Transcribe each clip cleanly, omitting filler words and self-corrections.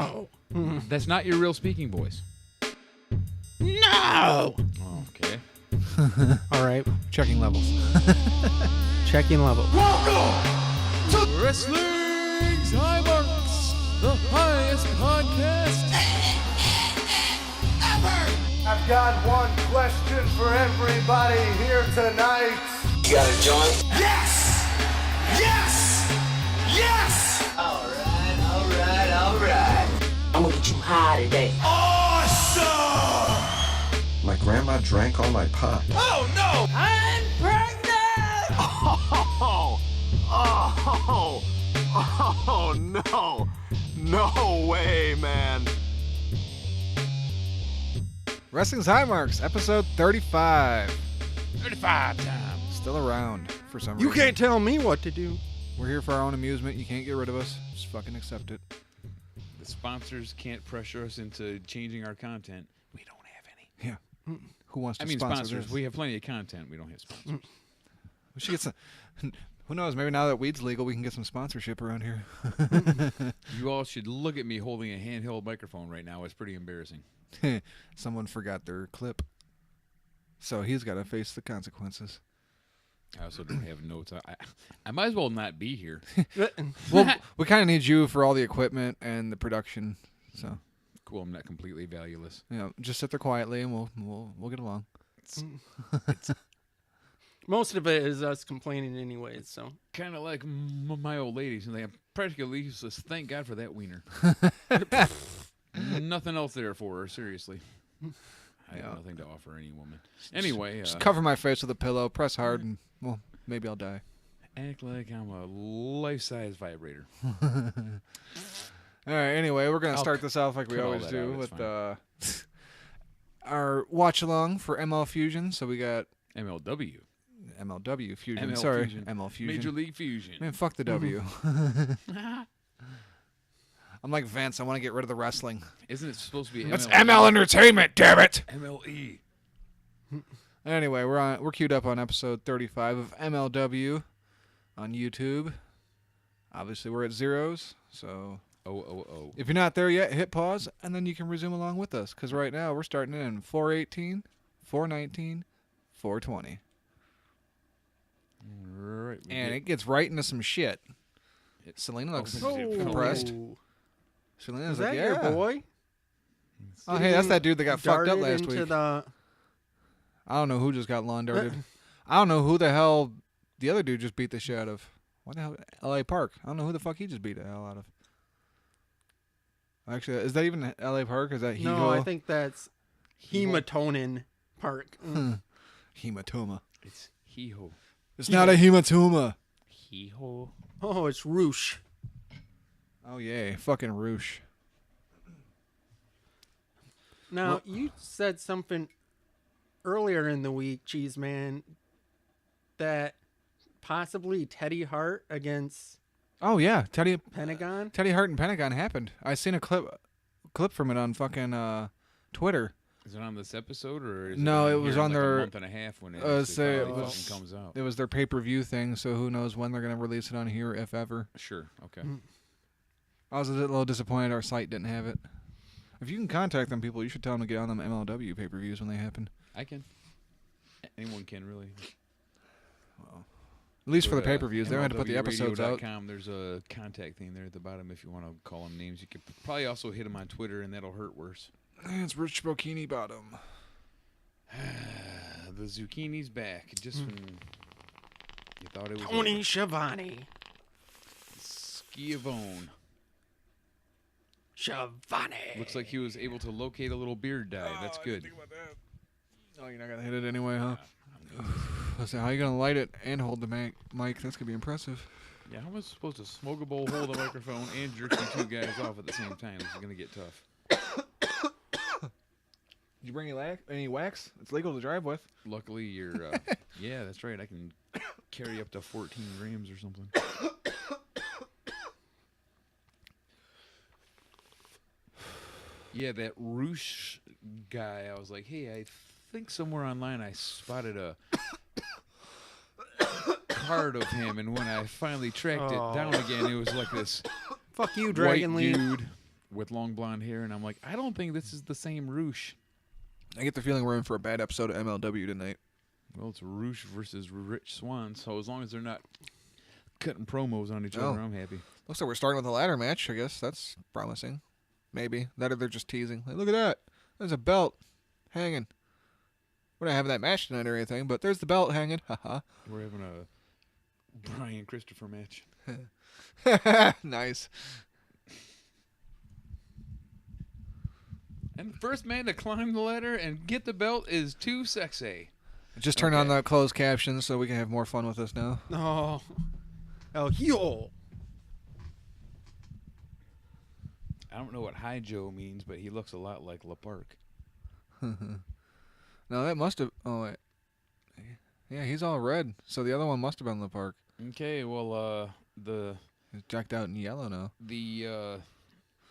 No. That's not your real speaking voice. No. Okay. All right, checking levels. Checking level. Welcome to Wrestling's High Marks, the highest podcast ever. I've got one question for everybody here tonight. You got a joint? Yes! Yes! Yes! Alright. I'm gonna get you high today. Awesome! My grandma drank all my pop. Oh no! I'm pregnant! Oh no! No way, man. Wrestling's High Marks, episode 35. 35 times. Still around for some You reason. can't tell me what to do. We're here for our own amusement. You can't get rid of us. Just fucking accept it. The sponsors can't pressure us into changing our content. We don't have any. Yeah. Who wants to I mean, sponsor sponsors. this? We have plenty of content. We don't have sponsors. We should get some. Who knows? Maybe now that weed's legal, we can get some sponsorship around here. You all should look at me holding a handheld microphone right now. It's pretty embarrassing. Someone forgot their clip, so he's got to face the consequences. I also don't have notes. I might as well not be here. Well, we kind of need you for all the equipment and the production. So, Cool. I'm not completely valueless. just sit there quietly, and we'll get along. Most of it is us complaining anyways, so. Kind of like my old ladies, and they are practically useless. Thank God for that wiener. Nothing else there for her, seriously. I have nothing to offer any woman. Anyway. Just cover my face with a pillow, press hard, and, well, maybe I'll die. Act like I'm a life-size vibrator. All right, anyway, we're going to start this off like we cut all always that do out, with it's our watch-along for ML Fusion. So we got MLW. MLW Fusion. ML Sorry, Fusion. ML Fusion. Major League Fusion. Man, fuck the W. I'm like Vince. I want to get rid of the wrestling. Isn't it supposed to be It's MLE? ML Entertainment, damn it. MLE. Anyway, we're queued up on episode 35 of MLW on YouTube. Obviously, we're at zeros, so Oh. if you're not there yet, hit pause, and then you can resume along with us. Because right now, we're starting in 418, 419, 420. Right. And it gets right into some shit. Selena looks impressed. Selena's Is like, that yeah. your boy? Oh, hey, that's that dude that got fucked up Darted last into week. the- I don't know who just got lawn darted. I don't know who the hell the other dude just beat the shit out of. What the hell? L.A. Park. I don't know who the fuck he just beat the hell out of. Actually, is that even L.A. Park? Is that Higo? No, I think that's Hematonin Park. Hematoma. It's hee-ho. It's not a hematoma. Hee-ho. Oh, it's Roosh. Oh, yay. Fucking Roosh. Now, you said something earlier in the week, Cheez Man, that possibly Teddy Hart against Oh, yeah. Teddy Pentagon. Hart and Pentagon happened. I seen a clip from it on fucking Twitter. Is it on this episode or is No, it it was here in on like their- a month and a half when it say actually it was- fucking comes out? It was their pay-per-view thing, so who knows when they're going to release it on here, if ever. Sure. Okay. I was a little disappointed our site didn't have it. If you can contact them people, you should tell them to get on them MLW pay-per-views when they happen. I can. Anyone can really. At least for the Go to pay-per-views. They don't have to put the episodes out. MLWradio.com. There's a contact thing there at the bottom if you want to call them names. You could probably also hit them on Twitter, and that'll hurt worse. It's Rich Bikini Bottom. The zucchini's back. Just when you thought it was Tony over. Schiavone. Schiavone. Schiavone. Looks like he was able to locate a little beard dye. That's good. Oh, you're not going to hit it anyway, huh? Let's see, how are you going to light it and hold the mic? That's going to be impressive. Yeah, how am I supposed to smoke a bowl, hold a microphone, and jerk you two guys off at the same time? This is going to get tough. Did you bring any wax? It's legal to drive with. Luckily, you're... yeah, that's right. I can carry up to 14 grams or something. Yeah, that Roosh guy, I was like, hey, I think somewhere online I spotted a card of him, and when I finally tracked it down again, it was like this Fuck you, white Dragon Lee. dude with long blonde hair, and I'm like, I don't think this is the same Roosh. I get the feeling we're in for a bad episode of MLW tonight. Well, it's Roosh versus Rich Swann, so as long as they're not cutting promos on each other, I'm happy. Looks like we're starting with a ladder match. I guess that's promising. Maybe that, or they're just teasing. Like, look at that. There's a belt hanging. We're not having that match tonight or anything, but there's the belt hanging. Haha. We're having a Brian Christopher match. Nice. And the first man to climb the ladder and get the belt is Too Sexy. Just turn on the closed captions so we can have more fun with this now. Oh. El Hijo. I don't know what High Joe means, but he looks a lot like La Park. No, that must have... Oh, wait. Yeah, he's all red. So the other one must have been La Park. Okay, well, He's jacked out in yellow now. the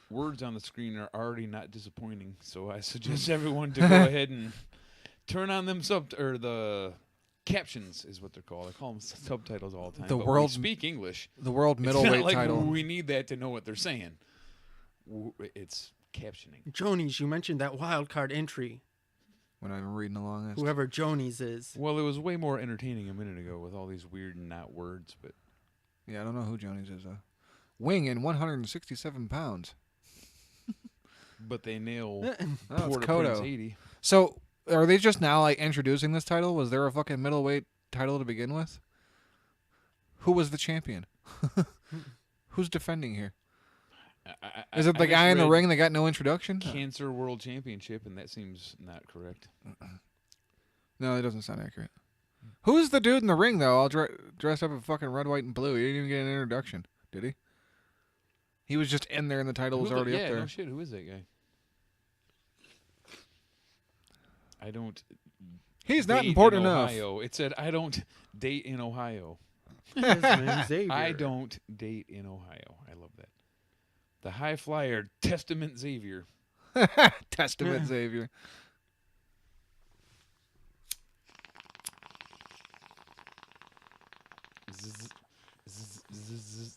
words on the screen are already not disappointing, so I suggest everyone to go ahead and turn on them the captions is what they're called. I call them subtitles all the time. But we speak English. The world It's middleweight not like title. we need that to know what they're saying. It's captioning. Jonies, you mentioned that wild card entry. When I'm reading along. Whoever Jonies is. Well, it was way more entertaining a minute ago with all these weird not words, but Yeah, I don't know who Johnny's is. Weighing 167 pounds. but they nail Oh, it's Port-au-Prince Kodo. 80. So, are they just now like introducing this title? Was there a fucking middleweight title to begin with? Who was the champion? Who's defending here? Is it the guy in the ring that got no introduction? Cancer World Championship, and that seems not correct. No, that doesn't sound accurate. Who's the dude in the ring, though, all dressed up in fucking red, white, and blue? He didn't even get an introduction, did he? He was just in there and the title was already up there. No shit, who is that guy? I don't... He's not date important in enough. Ohio. It said, I don't date in Ohio. His name's Xavier. I don't date in Ohio. I love that. The High Flyer, Testament Xavier. Testament Xavier.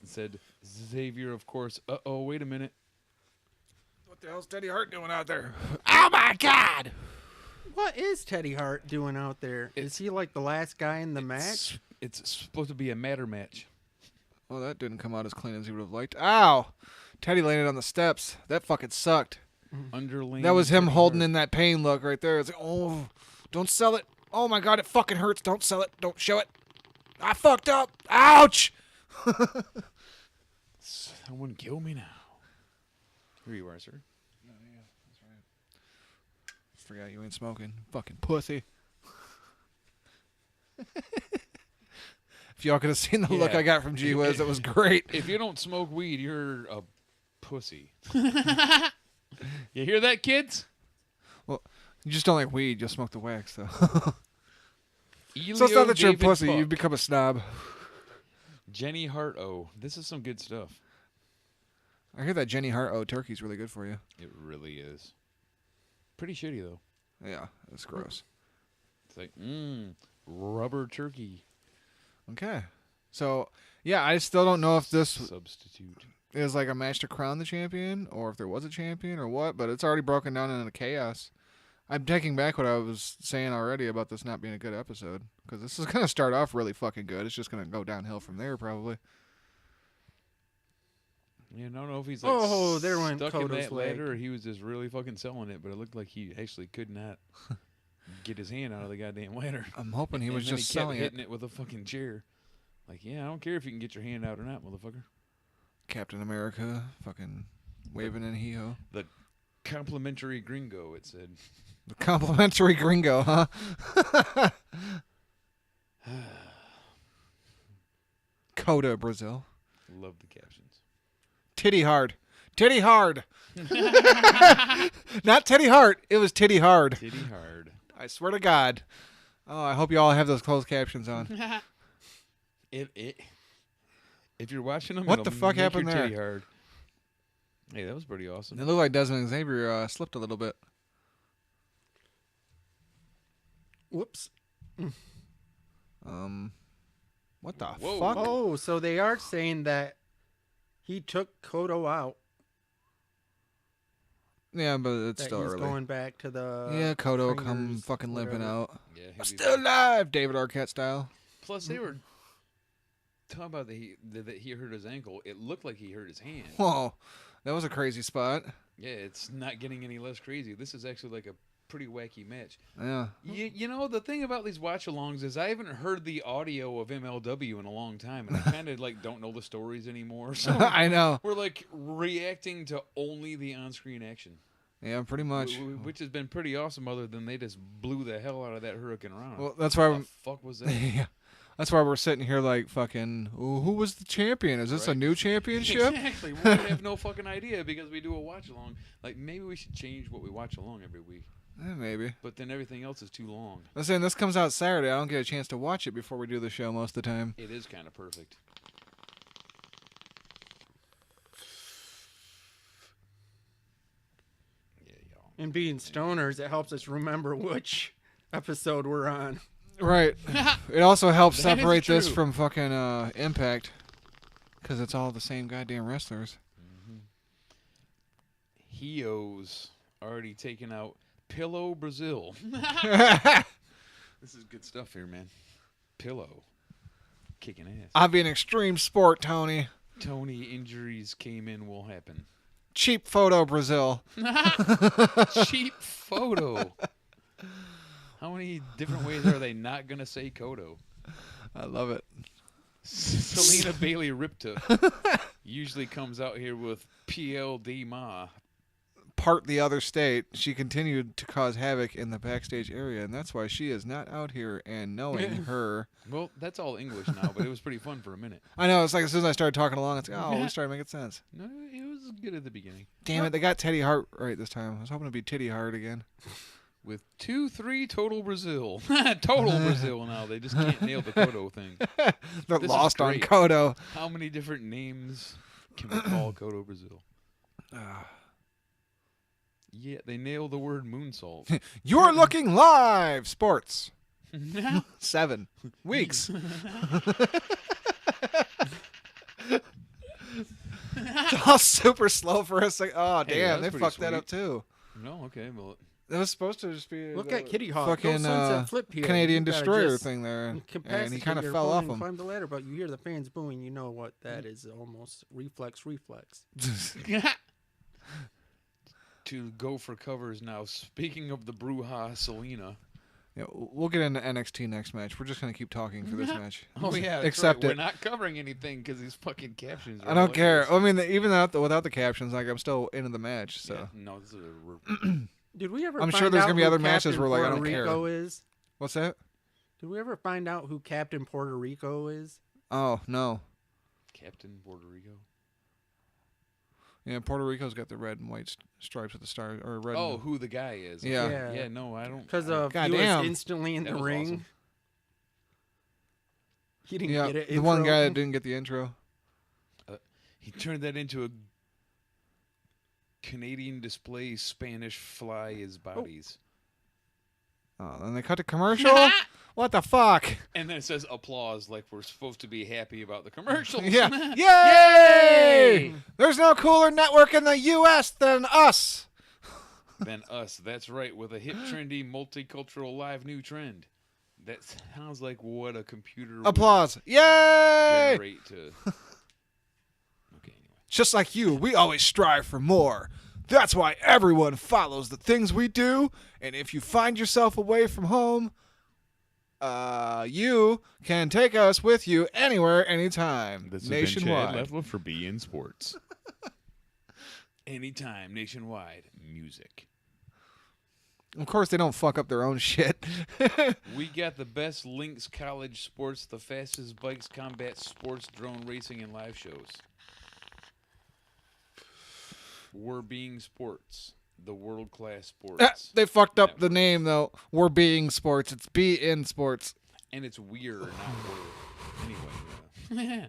Said Xavier, of course. Uh-oh, wait a minute. What the hell's Teddy Hart doing out there? Oh, my God! What is Teddy Hart doing out there? Is he like the last guy in the match? It's supposed to be a matter match. Well, that didn't come out as clean as he would have liked. Ow! Teddy landed on the steps. That fucking sucked. Underling. That was him Teddy holding Hart. in that pain look right there. It's like, oh, don't sell it. Oh, my God, it fucking hurts. Don't sell it. Don't show it. I fucked up. Ouch! Someone kill me now. Here you are, sir. Forgot you ain't smoking. Fucking pussy. If y'all could have seen the look Yeah. I got from G Wiz, that was great. If you don't smoke weed, you're a pussy. You hear that, kids? Well, you just don't like weed. You'll smoke the wax, though. Elio So it's not that you're a David pussy. Puck. You've become a snob. Jenny Hart. Oh, this is some good stuff. I hear that Jenny Hart turkey's really good for you. It really is. Pretty shitty though. Yeah, that's gross. It's like, rubber turkey Okay. So, yeah, I still don't know if this substitute. is like a match to crown the champion or if there was a champion or what, but it's already broken down into chaos. I'm taking back what I was saying already about this not being a good episode because this is going to start off really fucking good. It's just going to go downhill from there probably. Yeah, I don't know if he's like Oh, there went stuck in Kodo's that leg. ladder or he was just really fucking selling it, but it looked like he actually could not get his hand out of the goddamn ladder. I'm hoping he was and then just he kept selling it. hitting it with a fucking chair. Like, yeah, I don't care if you can get your hand out or not, motherfucker. Captain America fucking waving in hee-ho. The complimentary gringo, it said. The complimentary gringo, huh? Coda, Brazil. Love the captions. Titty hard. Titty hard. Not Teddy Hart. It was titty hard. Titty hard. I swear to God. Oh, I hope you all have those closed captions on. If you're watching them, What it'll the fuck make happened your there? titty hard. Hey, that was pretty awesome. It looked like Desmond Xavier slipped a little bit. Whoops. What the Whoa. fuck? Oh, so they are saying that he took Kodo out. Yeah, but it's that still he's early. going back to the Yeah, Kodo come trainers, fucking limping whatever. out. Yeah, he'll I'm be still back. alive, David Arquette style. Plus, they were talking about that he hurt his ankle. It looked like he hurt his hand. Whoa, that was a crazy spot. Yeah, it's not getting any less crazy. This is actually like a pretty wacky match. Yeah. You know, the thing about these watch-alongs is I haven't heard the audio of MLW in a long time, and I kind of like don't know the stories anymore. So I know. we're like reacting to only the on-screen action, Yeah, pretty much. which has been pretty awesome. Other than they just blew the hell out of that Hurricane Rana. Well, that's why. What the fuck was that? Yeah. That's why we're sitting here like fucking. Ooh, who was the champion? Is this a Right. new championship? Exactly. We have no fucking idea because we do a watch-along. Like maybe we should change what we watch along every week. Maybe. But then everything else is too long. I'm saying this comes out Saturday. I don't get a chance to watch it before we do the show most of the time. It is kind of perfect. Yeah, y'all. And being stoners, it helps us remember which episode we're on. Right. It also helps That is separate this true. from fucking Impact, because it's all the same goddamn wrestlers. Hio's already taken out Pillow Brazil. This is good stuff here, man. Pillow. Kicking ass. I'll be an extreme sport, Tony. Tony injuries came in will happen. Cheap photo, Brazil. Cheap photo. How many different ways are they not going to say Kodo? I love it. Selena Bailey Ripta usually comes out here with PLD Ma. Part the other state, she continued to cause havoc in the backstage area, and that's why she is not out here. And knowing her, Well, that's all English now, but it was pretty fun for a minute. I know it's like as soon as I started talking along, it's like, oh, we started making sense. No, it was good at the beginning. Damn it, they got Teddy Hart right this time. I was hoping to be Titty Hart again. With 2-3 total Brazil. Total Brazil now. They just can't nail the Kodo thing. They're This is lost on great. Kodo. How many different names can we call Kodo Brazil? Yeah, they nailed the word moonsault. You're looking live, sports. 7 weeks. It's all super slow for a second. Oh, Hey, damn, that's they pretty fucked that up sweet. too. No, okay, well, It was supposed to just be Look the at Kitty Hawk. fucking Go Sunset Flip here. Canadian You gotta Destroyer just thing there, and he incapacitate kind of your fell off opponent and him. Climb the ladder, but you hear the fans booing. You know what that is? Almost reflex. to go for covers now. Speaking of the Bruja Selena. Yeah, we'll get into NXT next match. We're just gonna keep talking for this match. Oh, yeah. that's Accept right. it. We're not covering anything because these fucking captions are I don't care. hilarious. I mean, even without the captions, like I'm still into the match. So Yeah, no, this is a. Did we ever? I'm find sure there's out gonna be who other matches Captain where, like, I Puerto don't care. Rico is? what's that? Did we ever find out who Captain Puerto Rico is? Oh no, Captain Puerto Rico. yeah, Puerto Rico's got the red and white stripes with the stars, or red. Oh, and, who the guy is. Yeah. Yeah. Yeah, no, I don't. Because I- of he was Goddamn. instantly in That the was ring. awesome. He didn't yeah, get it. the one guy that didn't get the intro. He turned that into a Canadian display Spanish fly is bodies. Oh, then they cut to commercial. What the fuck? And then it says applause like we're supposed to be happy about the commercials. Yeah, yay! There's no cooler network in the U.S. than us. Than us. That's right, with a hip, trendy, multicultural live new trend. That sounds like what a computer would Applause! Yay! generate to. Okay, anyway. Just like you, we always strive for more. That's why everyone follows the things we do. And if you find yourself away from home, you can take us with you anywhere, anytime, nationwide. for being sports. Anytime, nationwide, music. Of course, they don't fuck up their own shit. We got the best links, college sports, the fastest bikes, combat sports, drone racing, and live shows. We're being sports, the world-class sports. They fucked up the name, though. We're being sports. It's be in sports. And it's weird, not word. Anyway,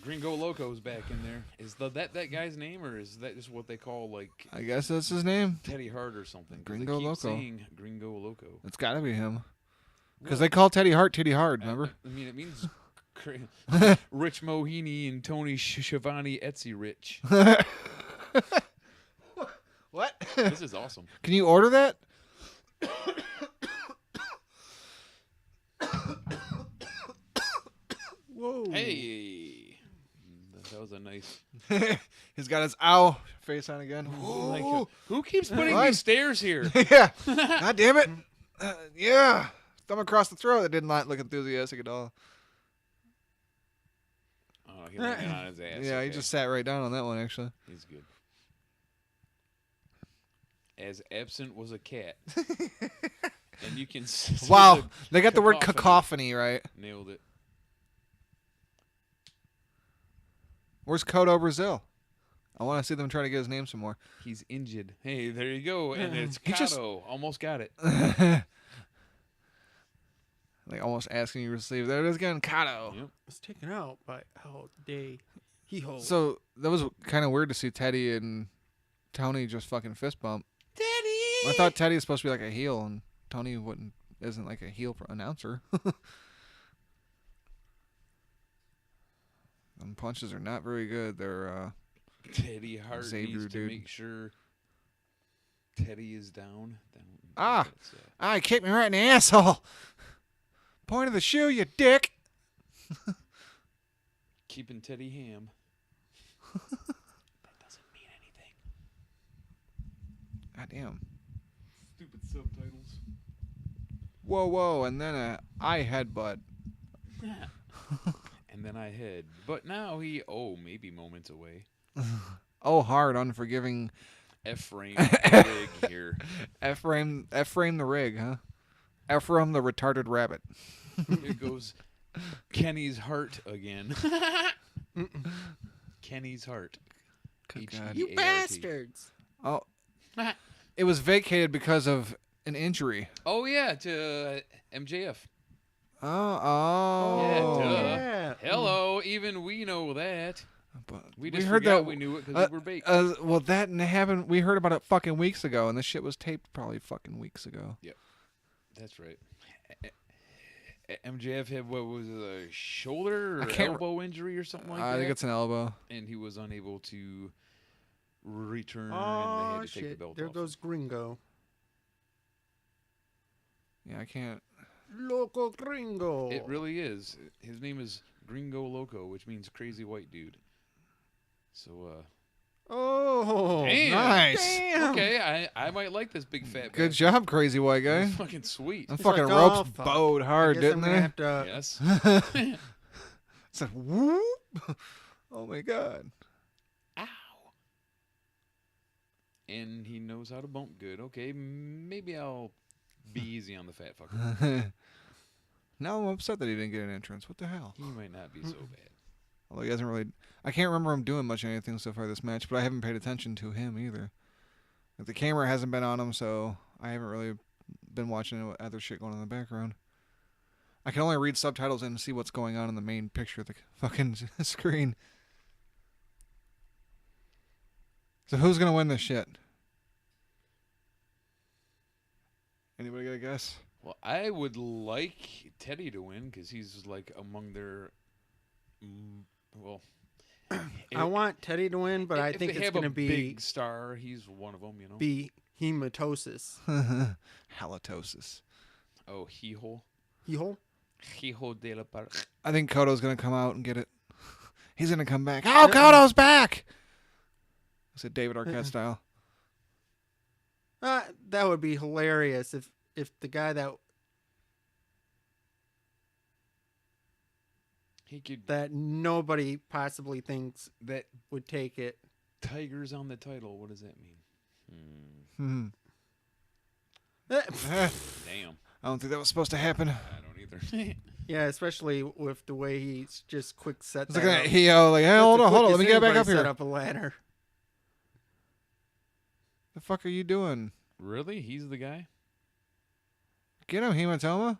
Gringo Loco's back in there. Is that guy's name, or is that just what they call, like, I guess that's his name. Teddy Hart or something? 'Cause they Gringo keep Loco. saying Gringo Loco. It's got to be him. Because Well, they call Teddy Hart Titty Hard, remember? I mean, it means Rich Mohini and Tony Schiavone Etsy Rich. What? This is awesome. Can you order that? Whoa. Hey, that was a nice. He's got his ow face on again. Like, Ooh. who keeps putting What? these stairs here? Yeah. God damn it. Yeah. Thumb across the throat. That did not look enthusiastic at all. Oh, he laid on his ass. Yeah, he okay. just sat right down on that one, actually. He's good. As absent was a cat. And you can see Wow. the They got the word cacophony right. Nailed it. Where's Kodo Brazil? I want to see them try to get his name some more. He's injured. Hey, there you go. And it's He just- Kato. Almost got it. Like almost asking you to receive. There it is again, Kato. Yep. Was taken out by Al Day. He holds. So that was kind of weird to see Teddy and Tony just fucking fist bump. Daddy. I thought Teddy was supposed to be like a heel, and Tony isn't like a heel announcer. Them punches are not very good. They're Teddy Hart Xavier, needs to dude. make sure Teddy is down. Then Ah. that's, he kicked me right in the asshole. Point of the shoe, you dick. keeping Teddy ham. That doesn't mean anything. God damn. Stupid subtitles. Whoa, and then a eye headbutt. And then I hid. But now maybe moments away. Oh, hard, unforgiving. F-frame rig here. Ephraim the rig, huh? Ephraim the retarded rabbit. Here goes Kenny's heart again. Kenny's heart. Good God. You H-E-A-R-T. bastards. Oh, it was vacated because of an injury. Oh, yeah, to MJF. Oh. Yeah, duh. Yeah. Hello, even we know that. But We just heard forgot that we knew it because we were baked. Well, that happened. We heard about it fucking weeks ago, and this shit was taped probably fucking weeks ago. That's right. MJF had what was it, a shoulder or I can't elbow injury or something like I that, think it's an elbow. and he was unable to return, and they Oh had to take the shit! belt There off. goes Gringo. Yeah, I can't. Loco Gringo. It really is. His name is Gringo Loco, which means crazy white dude. So, Oh, damn. Nice. Damn. okay, I might like this big fat. Good bastard. job, crazy white guy. He's fucking sweet. The It's fucking like, ropes oh, fuck. bowed I hard, guess didn't I'm gonna they? have to. Yes. It's like whoop. Oh my god. Ow. And he knows how to bump good. Okay, maybe I'll be easy on the fat fucker. Now I'm upset that he didn't get an entrance. What the hell? He might not be so bad. Although he hasn't really. I can't remember him doing much of anything so far this match, but I haven't paid attention to him either. Like, the camera hasn't been on him, so I haven't really been watching other shit going on in the background. I can only read subtitles and see what's going on in the main picture of the fucking screen. So who's gonna win this shit? Anybody got a guess? Well, I would like Teddy to win because he's like among their. Well, I want Teddy to win, but I if think they it's have gonna a be big star. He's one of them, you know. be hematosis. Halitosis. Oh, Hijo de la Par. I think Kodo's gonna come out and get it. He's gonna come back. Oh, Kodo's back! I said David Arquette style. That would be hilarious if the guy that nobody possibly thinks That would take it. Tiger's on the title. What does that mean? Eh, Damn. I don't think that was supposed to happen. I don't either. Yeah, especially with the way he's just quick set. It's that like up. that. Hey, like, hey, hold on. Let me get back up Set here. up a ladder. The fuck are you doing? Really? He's the guy? Get him, Hematoma.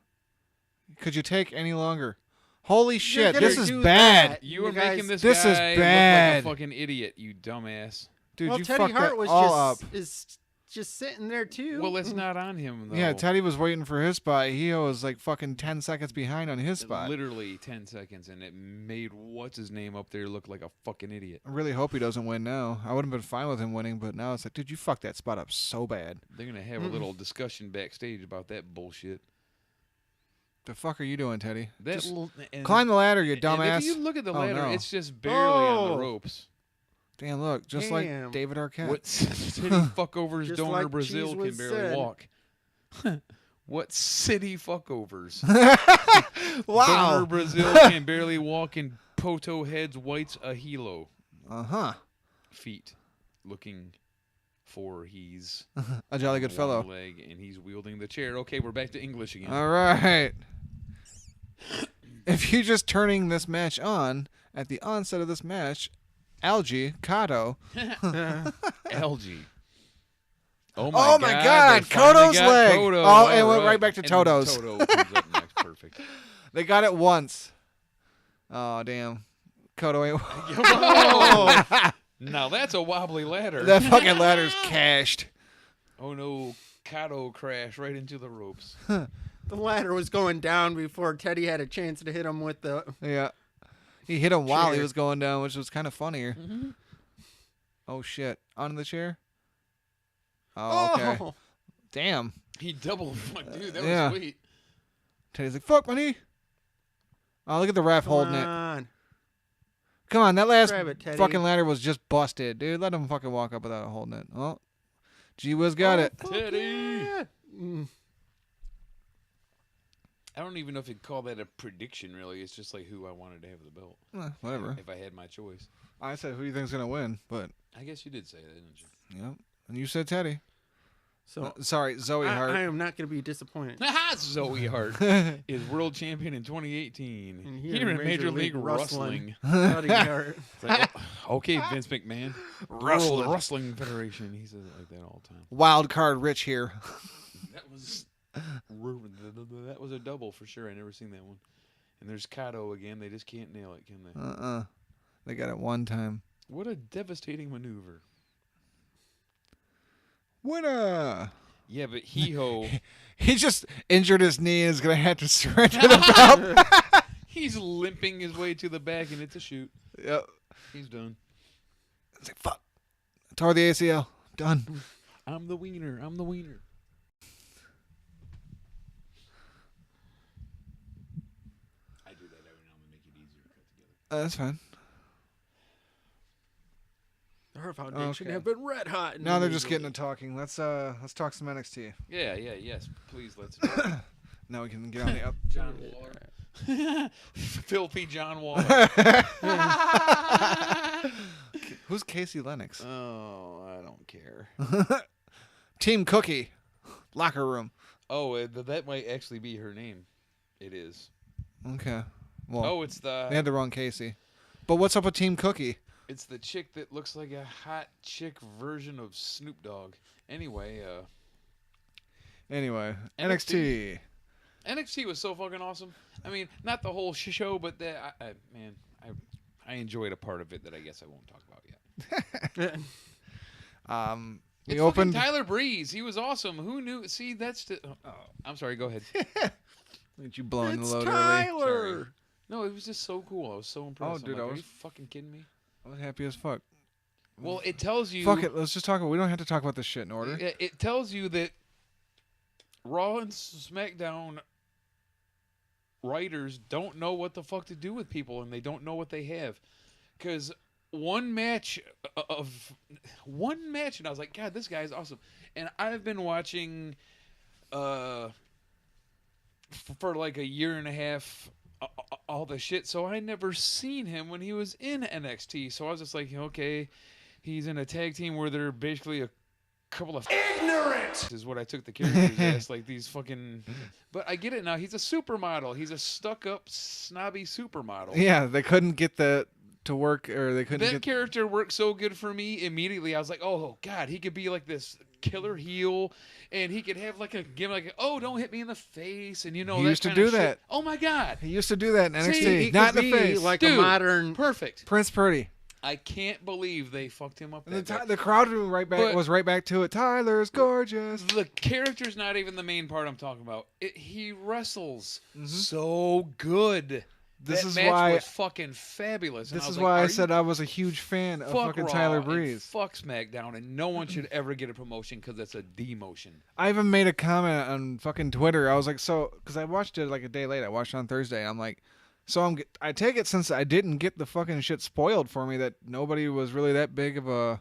Could you take any longer? Holy shit, gonna this is do bad. that. You were guys- making this This is guy bad. look like a fucking idiot, you dumbass. Dude, well, you Teddy fucked Hart that was all just up. is just sitting there too. Well, it's not on him though. Yeah, Teddy was waiting for his spot. Hio was like fucking 10 seconds behind on his spot. Literally 10 seconds, and it made what's his name up there look like a fucking idiot. I really hope he doesn't win now. I would have been fine with him winning, but now it's like, dude, you fucked that spot up so bad. They're gonna have a little discussion backstage about that bullshit. The fuck are you doing, Teddy? That Climb the ladder, you dumbass. And if you look at the Oh, ladder, no. it's just barely on the ropes. Damn, look, just like David Arquette. What city fuckovers Just Donor like Brazil Cheez can was barely said. walk? What city fuckovers? Wow. Donor Brazil can barely walk in Poto Head's White's a Hilo Uh-huh. feet, looking for he's A jolly good one fellow. leg and he's wielding the chair. Okay, we're back to English again. All right. If you're just turning this match on, at the onset of this match, Algie, Kato. Algae. Oh my God, they finally Koto's got leg. Koto. Oh, it All went right back to And then Toto's. Toto comes up next. Perfect. They got it once. Oh, damn. Koto ain't... Whoa! Now that's a wobbly ladder. That fucking ladder's cashed. Oh no, Kato crashed right into the ropes. The ladder was going down before Teddy had a chance to hit him with the. Yeah. He hit him while he Chair. was going down, which was kind of funnier. Mm-hmm. Oh, shit. On the chair? Oh, okay. Oh, Damn. He double fuck, dude. That Yeah. was sweet. Teddy's like, fuck my knee. Oh, look at the ref holding it. on. Come on, that last Grab it, Teddy. fucking ladder was just busted, dude. Let him fucking walk up without holding it. Oh, G-Wiz got it. Teddy. Yeah. I don't even know if you'd call that a prediction. Really, it's just like who I wanted to have the belt. Whatever. If I had my choice. I said who you think's gonna win, but I guess you did say that, didn't you? yep. And you said Teddy. So Sorry, Zoe Hart. I am not going to be disappointed. Zoe Hart is world champion in 2018 And here in Major League Wrestling. Bloody Hart. It's like, oh, okay, Vince McMahon, World Wrestling Federation. He says it like that all the time. Wild card Rich here. That was a double for sure. I never seen that one. And there's Kato again. They just can't nail it, can they? They got it one time. What a devastating maneuver. Winner. Yeah, but Hee-Ho, He just injured his knee and is gonna have to surrender the belt. he's limping his way to the back, and it's a shoot. Yep. He's done. It's like fuck. Tore the ACL. Done. I'm the wiener. I'm the wiener. I do that every now and then to make it easier to cut together. That's fine. Her foundation Okay. have been red hot. Now they're just getting to talking. Let's talk some NXT. Yeah, yes. Please, let's do it. Now we can get on the up. John Waller. Filthy John Waller. Who's Casey Lennox? Oh, I don't care. Team Cookie. Locker room. Oh, that might actually be her name. It is. Okay. Well, Oh, it's they the had the wrong Casey. But what's up with Team Cookie? it's the chick that looks like a hot chick version of Snoop Dogg. Anyway, Anyway, NXT. NXT. NXT was so fucking awesome. I mean, not the whole show, but I enjoyed a part of it that I guess I won't talk about yet. We It's opened. fucking Tyler Breeze. He was awesome. Who knew? See, that's the. Oh, I'm sorry. Go ahead. Look at you blowing It's the load Tyler. early. No, it was just so cool. I was so impressed. Oh, I'm dude, like, I are was- you fucking kidding me? I was happy as fuck. Well, it tells you. Fuck it. Let's just talk about. We don't have to talk about this shit in order. It tells you that Raw and SmackDown writers don't know what the fuck to do with people, and they don't know what they have. Because one match, and I was like, God, this guy is awesome. And I've been watching for like a year and a half all the shit, so I never seen him when he was in NXT. So I was just like, okay, he's in a tag team where they're basically a couple of Ignorant! is what I took the characters as, like these fucking. But I get it now. He's a supermodel. He's a stuck-up, snobby supermodel. Yeah, they couldn't get the to work, or they couldn't That get. character worked so good for me immediately. I was like, oh god, he could be like this killer heel, and he could have like a gimmick, like, oh, don't hit me in the face, and He that used to kind of do shit. that. Oh my god, He used to do that in NXT. See, He Not could in the be face. like Dude, a modern perfect. Prince Purdy. I can't believe they fucked him up. And That bad. the crowd was right back to it. Tyler's gorgeous. The character's not even the main part I'm talking about. He wrestles so good. This that is match why was fucking fabulous. And This is like, why I "Are said you I was a huge fan of fuck fucking Raw Tyler and Breeze. fuck SmackDown, and no one should ever get a promotion because that's a demotion." I even made a comment on fucking Twitter. I was like, because I watched it like a day late. I watched it on Thursday. I'm like, I take it since I didn't get the fucking shit spoiled for me that nobody was really that big of a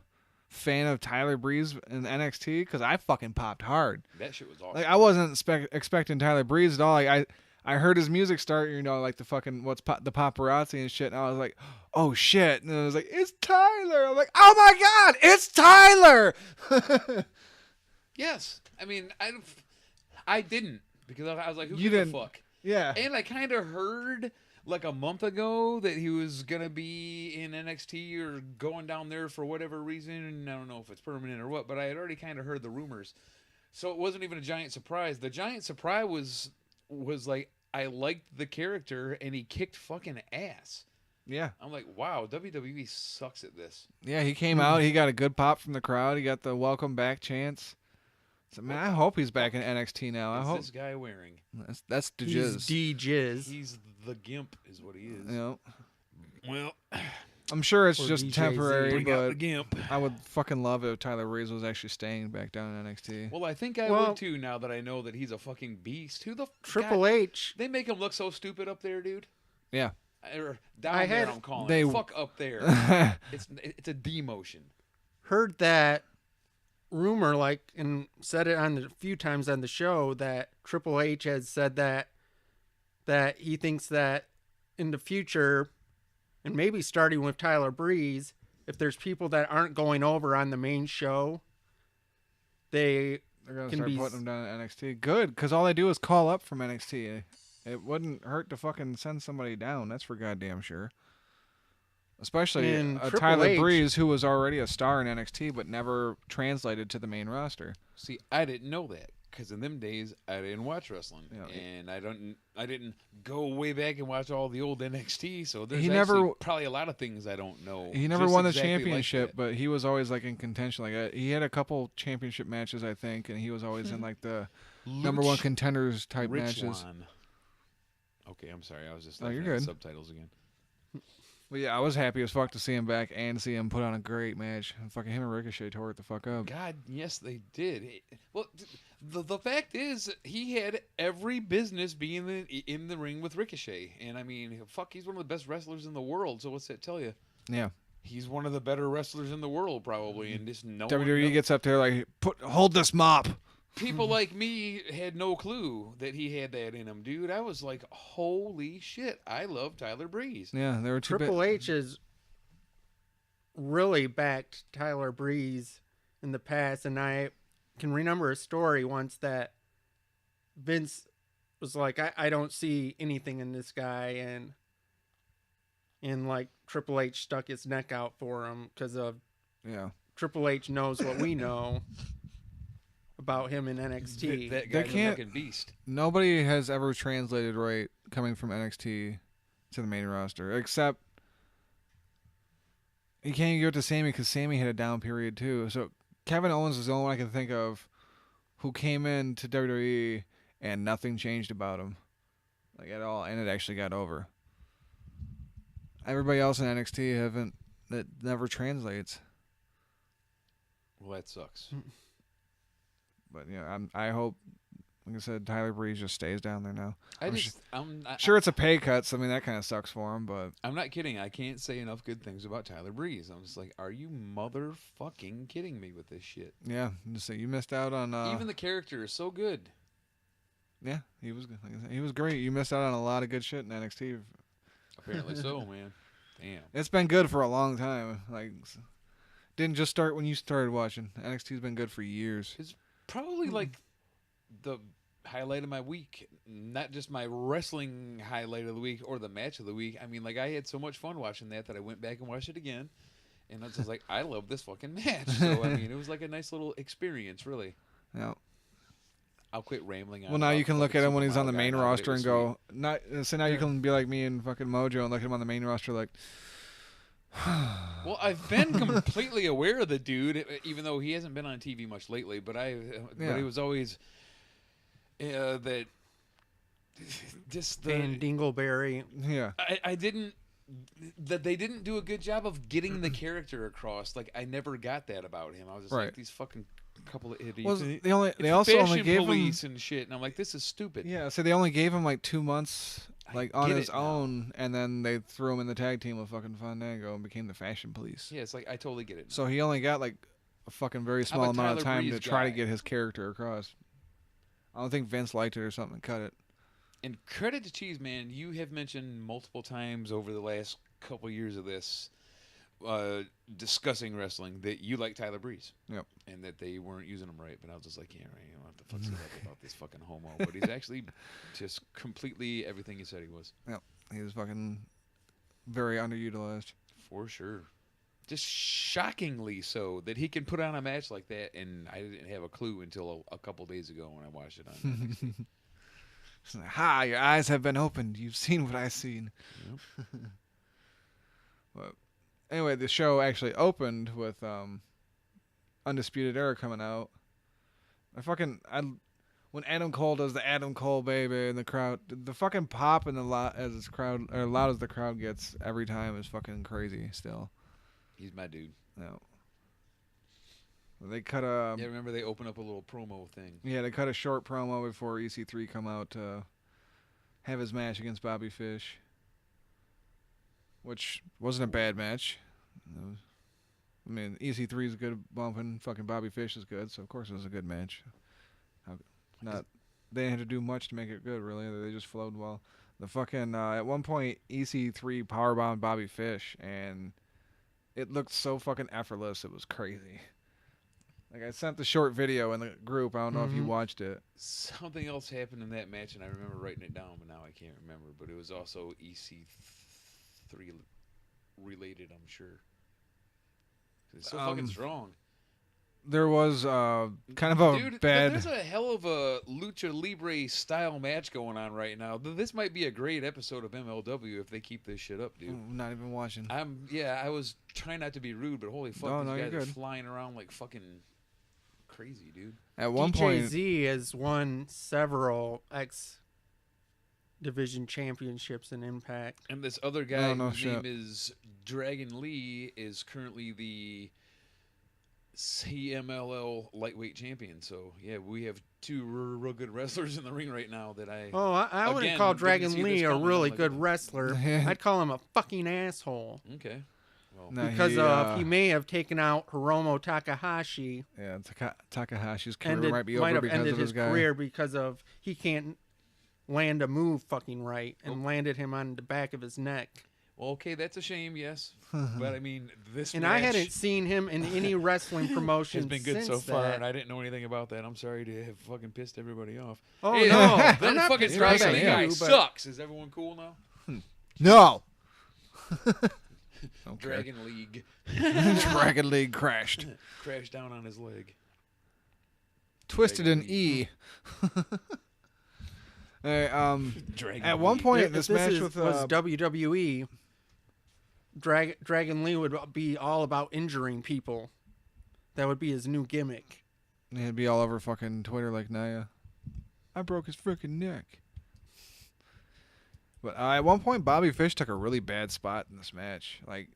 fan of Tyler Breeze in NXT because I fucking popped hard. That shit was awesome. Like I wasn't expecting Tyler Breeze at all. Like I heard his music start, like the fucking the paparazzi and shit, and I was like, oh shit, and I was like, it's Tyler. I'm like, oh my god, it's Tyler. Yes, I mean I didn't because I was like, who You gives a didn't. fuck? Yeah. And I kind of heard like a month ago that he was gonna be in NXT or going down there for whatever reason, and I don't know if it's permanent or what, but I had already kind of heard the rumors, so it wasn't even a giant surprise. The giant surprise was like I liked the character and he kicked fucking ass. Yeah. I'm like, wow, WWE sucks at this. Yeah, he came out. He got a good pop from the crowd. He got the welcome back chance. So, man, I hope he's back in NXT now. I What's hope this guy wearing? that's the He's jizz. D-Jizz. He's the Gimp, is what he is. You know, Well, I'm sure it's Or just DJZ. temporary, bring out the but Gimp. I would fucking love it if Tyler Breeze was actually staying back down in NXT. Well, I think I Well- would too. Now that I know that he's a fucking beast. Who the Triple God, H. They make him look so stupid up there, dude. Yeah. Or down I there, had- I'm calling they- it. Fuck up there. It's a demotion. Heard that rumor, and said it on a few times on the show, that Triple H has said that he thinks that in the future, and maybe starting with Tyler Breeze, if there's people that aren't going over on the main show, they're gonna can start be putting him down in NXT. Good, because all they do is call up from NXT. It wouldn't hurt to fucking send somebody down. That's for goddamn sure. Especially And a Triple Tyler H. Breeze who was already a star in NXT but never translated to the main roster. See, I didn't know that because in them days I didn't watch wrestling, Yeah. and I didn't go way back and watch all the old NXT. So there's He never- actually probably a lot of things I don't know. He never just won the exactly like championship, that. but he was always like in contention. Like he had a couple championship matches, I think, and he was always in like the number one contenders type matches. Richwan. Okay, I'm sorry. I was just No, looking you're at the good. subtitles again. But yeah, I was happy as fuck to see him back and see him put on a great match. And fucking him and Ricochet tore it the fuck up. God, yes, they did. Well, the fact is, he had every business being in the ring with Ricochet, and I mean, fuck, he's one of the best wrestlers in the world. So what's that tell you? Yeah. He's one of the better wrestlers in the world, probably, and just no WWE one, gets up there like, hold this mop. people like me had no clue that he had that in him, dude. I was like, holy shit, I love Tyler Breeze. Yeah, they were too Triple H has really backed Tyler Breeze in the past, and I can remember a story once that Vince was like, I don't see anything in this guy, and like Triple H stuck his neck out for him because of Yeah. Triple H knows what we know about him in NXT. That They guy's a can't- fucking beast. Nobody has ever translated right coming from NXT to the main roster, except you can't give it to Sammy because Sammy had a down period too. So Kevin Owens is the only one I can think of who came in to WWE and nothing changed about him, like at all, and it actually got over. Everybody else in NXT that never translates. Well, that sucks. But I hope, like I said, Tyler Breeze just stays down there now. I'm I'm sure it's a pay cut, so I mean that kind of sucks for him. But I'm not kidding. I can't say enough good things about Tyler Breeze. I'm just like, are you motherfucking kidding me with this shit? yeah, just say you missed out on. Even the character is so good. Yeah, he was good. Like I said, he was great. You missed out on a lot of good shit in NXT. Apparently so, man. Damn. It's been good for a long time. Like, didn't just start when you started watching. NXT's been good for years. Probably like the highlight of my week. Not just my wrestling highlight of the week or the match of the week. I mean, like, I had so much fun watching that I went back and watched it again. And I was just like, I love this fucking match. So, I mean, it was like a nice little experience, really. Yeah. I'll quit rambling on. Well, now about you can look fucking at him when he's on the Supermodel main guy now, but it roster was and go, not. So now you can be like me and fucking Mojo and look at him on the main roster like, Well, I've been completely aware of the dude, even though he hasn't been on TV much lately. But but he was always that just the And Dingleberry. Yeah. I didn't that they didn't do a good job of getting the character across. Like I never got that about him. I was just Right. like these fucking couple of idiots. Well, And they also only fashion gave him police and shit, and I'm like, this is stupid. Yeah, so they only gave him like 2 months, like on get his it now. own, and then they threw him in the tag team with fucking Fandango and became the Fashion Police. Yeah, it's like I totally get it. So he only got like a fucking very I'm a small amount of Tyler time Breeze to try to guy. get his character across. I don't think Vince liked it or something and cut it. And credit to Cheez, man. You have mentioned multiple times over the last couple years of this, discussing wrestling, that you like Tyler Breeze. Yep. And that they weren't using him right. But I was just like, yeah, right. You know what the fuck's he like about this fucking homo? But he's actually just completely everything he said he was. Yep. He was fucking very underutilized. For sure. Just shockingly so that he can put on a match like that. And I didn't have a clue until a couple days ago when I watched it on NXT. It's like, ha, your eyes have been opened. You've seen what I've seen. Yep. But anyway, the show actually opened with Undisputed Era coming out. When Adam Cole does the Adam Cole baby and the crowd, the fucking pop and the loud as the crowd gets every time is fucking crazy. Still, He's my dude. no. They cut a Yeah, remember they opened up a little promo thing. yeah, they cut a short promo before EC3 come out to have his match against Bobby Fish, which wasn't a bad match. I mean, EC3 is good bumping. Fucking Bobby Fish is good, so of course it was a good match. They didn't have to do much to make it good, really. They just flowed well. The fucking at one point EC3 powerbombed Bobby Fish, and it looked so fucking effortless. It was crazy. Like I sent the short video in the group. I don't know if you watched it. Something else happened in that match, and I remember writing it down, but now I can't remember. But it was also EC3 related, I'm sure. 'Cause it's so fucking strong. There was kind of a Dude, bad. there's a hell of a Lucha Libre style match going on right now. This might be a great episode of MLW if they keep this shit up, dude. I'm not even watching. I was trying not to be rude, but holy fuck, No, these you're guys are good. flying around like fucking crazy, dude. At one point, DJZ has won several X Division championships in Impact. And this other guy no whose shit. name is Dragon Lee is currently the CMLL lightweight champion. So yeah, we have two real good wrestlers in the ring right now that I. Oh, I wouldn't Again, call didn't Dragon see this Lee a coming. really I'm like, good wrestler. I'd call him a fucking asshole. Okay. Well, no, Because he he may have taken out Hiromu Takahashi. yeah, Takahashi's career Ended, might be might over have because ended of his this guy. career because of he can't land a move fucking right and landed him on the back of his neck. well, okay, that's a shame, yes. But I mean, this And match I hadn't seen him in any wrestling promotion has been good since so far, that. and I didn't know anything about that. I'm sorry to have fucking pissed everybody off. Oh Hey, no, that I'm not fucking pissed Dragon off Lee at guy you, but- sucks. Is everyone cool now? No. Okay. Dragon League Dragon League crashed. crashed down on his leg. Twisted an Dragon E. Hey, Dragon at one League. point, If this this match is- with was WWE, Dragon Lee would be all about injuring people. That would be his new gimmick. he'd be all over fucking Twitter like Naya. I broke his freaking neck. But at one point, Bobby Fish took a really bad spot in this match. Like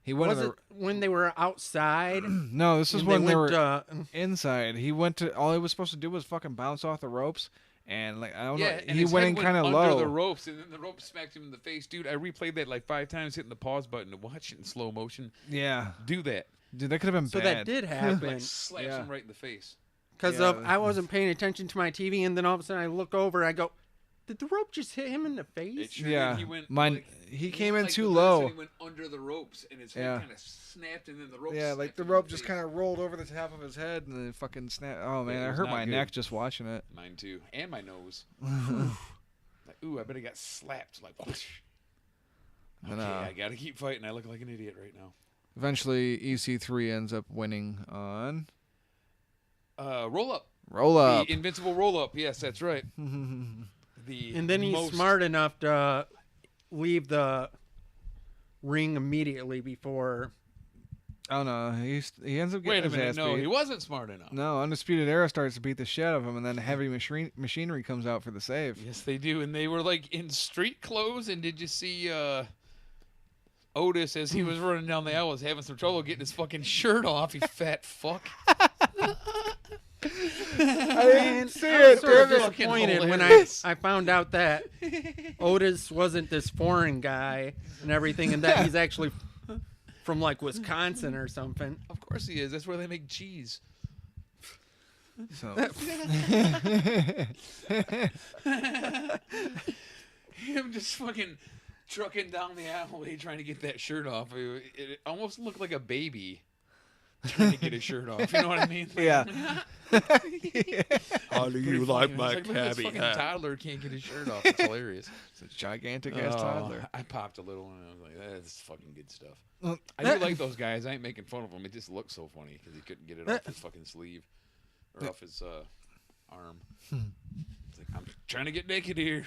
he went. Was in it when they were outside? no, this is and when they went, were inside. He went to. All he was supposed to do was fucking bounce off the ropes, and like I don't Yeah, know. and He his went head in kind of under low. the ropes, and then the rope smacked him in the face, dude. I replayed that like 5 times, hitting the pause button to watch it in slow motion. Yeah, Do that. dude, that could have been so bad. that did Like happen slaps Yeah. him right in the face. because Yeah, I wasn't paying attention to my TV, and then all of a sudden I look over, I go, "Did the rope just hit him in the It face?" sure Yeah, did. He went he he came went in like too the low. and he went under the ropes, and his head Yeah. kind of snapped, and then the rope. Yeah, like the rope just kind of rolled over the top of his head and then fucking snapped. Oh man, it I was hurt not my good. neck just watching it. Mine too, and my nose. Like, ooh, I bet I got slapped. Like, whoosh. Okay, And, I gotta keep fighting. I look like an idiot right now. Eventually, EC3 ends up winning on Roll up. Roll Up. The invincible roll up. Yes, that's right. The And then he's most- smart enough to leave the ring immediately before. Oh no, he ends up getting Wait a his minute, ass no, beat. he wasn't smart enough. No, Undisputed Era starts to beat the shit out of him, and then Heavy Machinery comes out for the save. Yes, they do, and they were like in street clothes. And did you see Otis as he was running down the aisle was having some trouble getting his fucking shirt off? You fat fuck. I didn't see I was it. sort of Damn it. disappointed when hilarious. I found out that Otis wasn't this foreign guy and everything, and that he's actually from like Wisconsin or something. Of course he is. That's where they make cheese. So, Him just fucking trucking down the alleyway trying to get that shirt off. It almost looked like a baby trying to get his shirt off. You know what I mean? yeah. How do you like my cabbie? This fucking toddler can't get his shirt off. It's hilarious. It's a gigantic ass toddler. I popped a little and I was like, that's fucking good stuff. Well, I do like those guys. I ain't making fun of them. It just looks so funny because he couldn't get it off his fucking sleeve or off his arm. It's like, I'm trying to get naked here.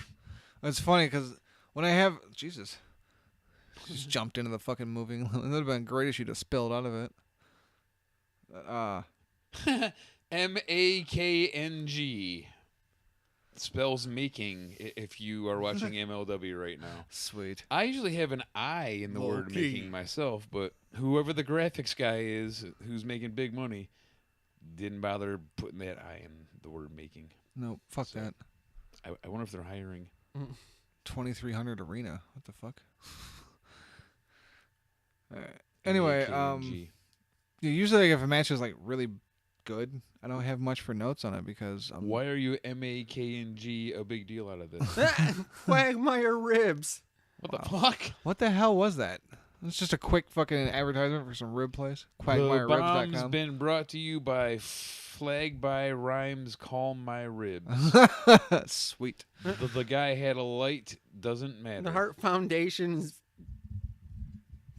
It's funny because when I have Jesus, just jumped into the fucking movie. It would have been great if she'd have spilled out of it. MAKNG spells making if you are watching MLW right now. Sweet. I usually have an I in the word Low-key. making myself, but whoever the graphics guy is who's making big money didn't bother putting that I in the word making. No, fuck So- that. I wonder if they're hiring. 2300 Arena. What the fuck? Anyway, MAKNG. yeah, usually if a match is like really good, I don't have much for notes on it because I'm Why are you MAKNG a big deal out of this? Quagmire ribs. What the fuck? What the hell was that? It's just a quick fucking advertisement for some rib place. The bomb's QuagmireRibs.com. been brought to you by Flag by Rhymes Calm My Ribs. Sweet. the guy had a light, doesn't matter. The Heart Foundation's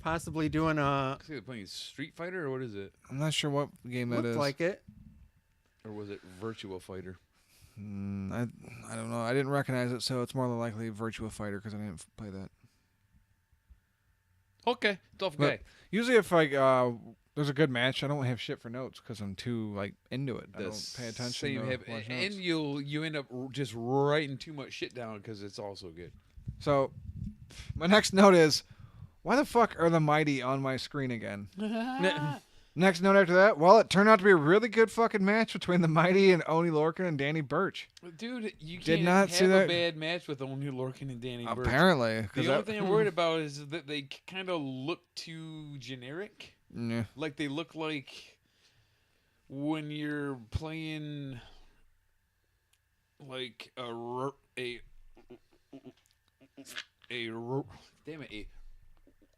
possibly doing a. I think they're playing Street Fighter, or what is it? I'm not sure what game that Looked is. like it. Or was it Virtua Fighter? I don't know. I didn't recognize it, so it's more than likely Virtua Fighter because I didn't play that. Okay, tough But guy. usually if like there's a good match, I don't have shit for notes because I'm too like into it. I The don't pay attention. same or hap- watch and notes. you end up just writing too much shit down because it's all so good. So my next note is, why the fuck are the Mighty on my screen again? Next note after that, well, it turned out to be a really good fucking match between the Mighty and Oni Lorcan and Danny Burch. Dude, you Did can't not have see a that. bad match with only Lorcan and Danny Burch. Apparently, The only thing I'm worried about is that they kind of look too generic. Yeah. Like they look like when you're playing like a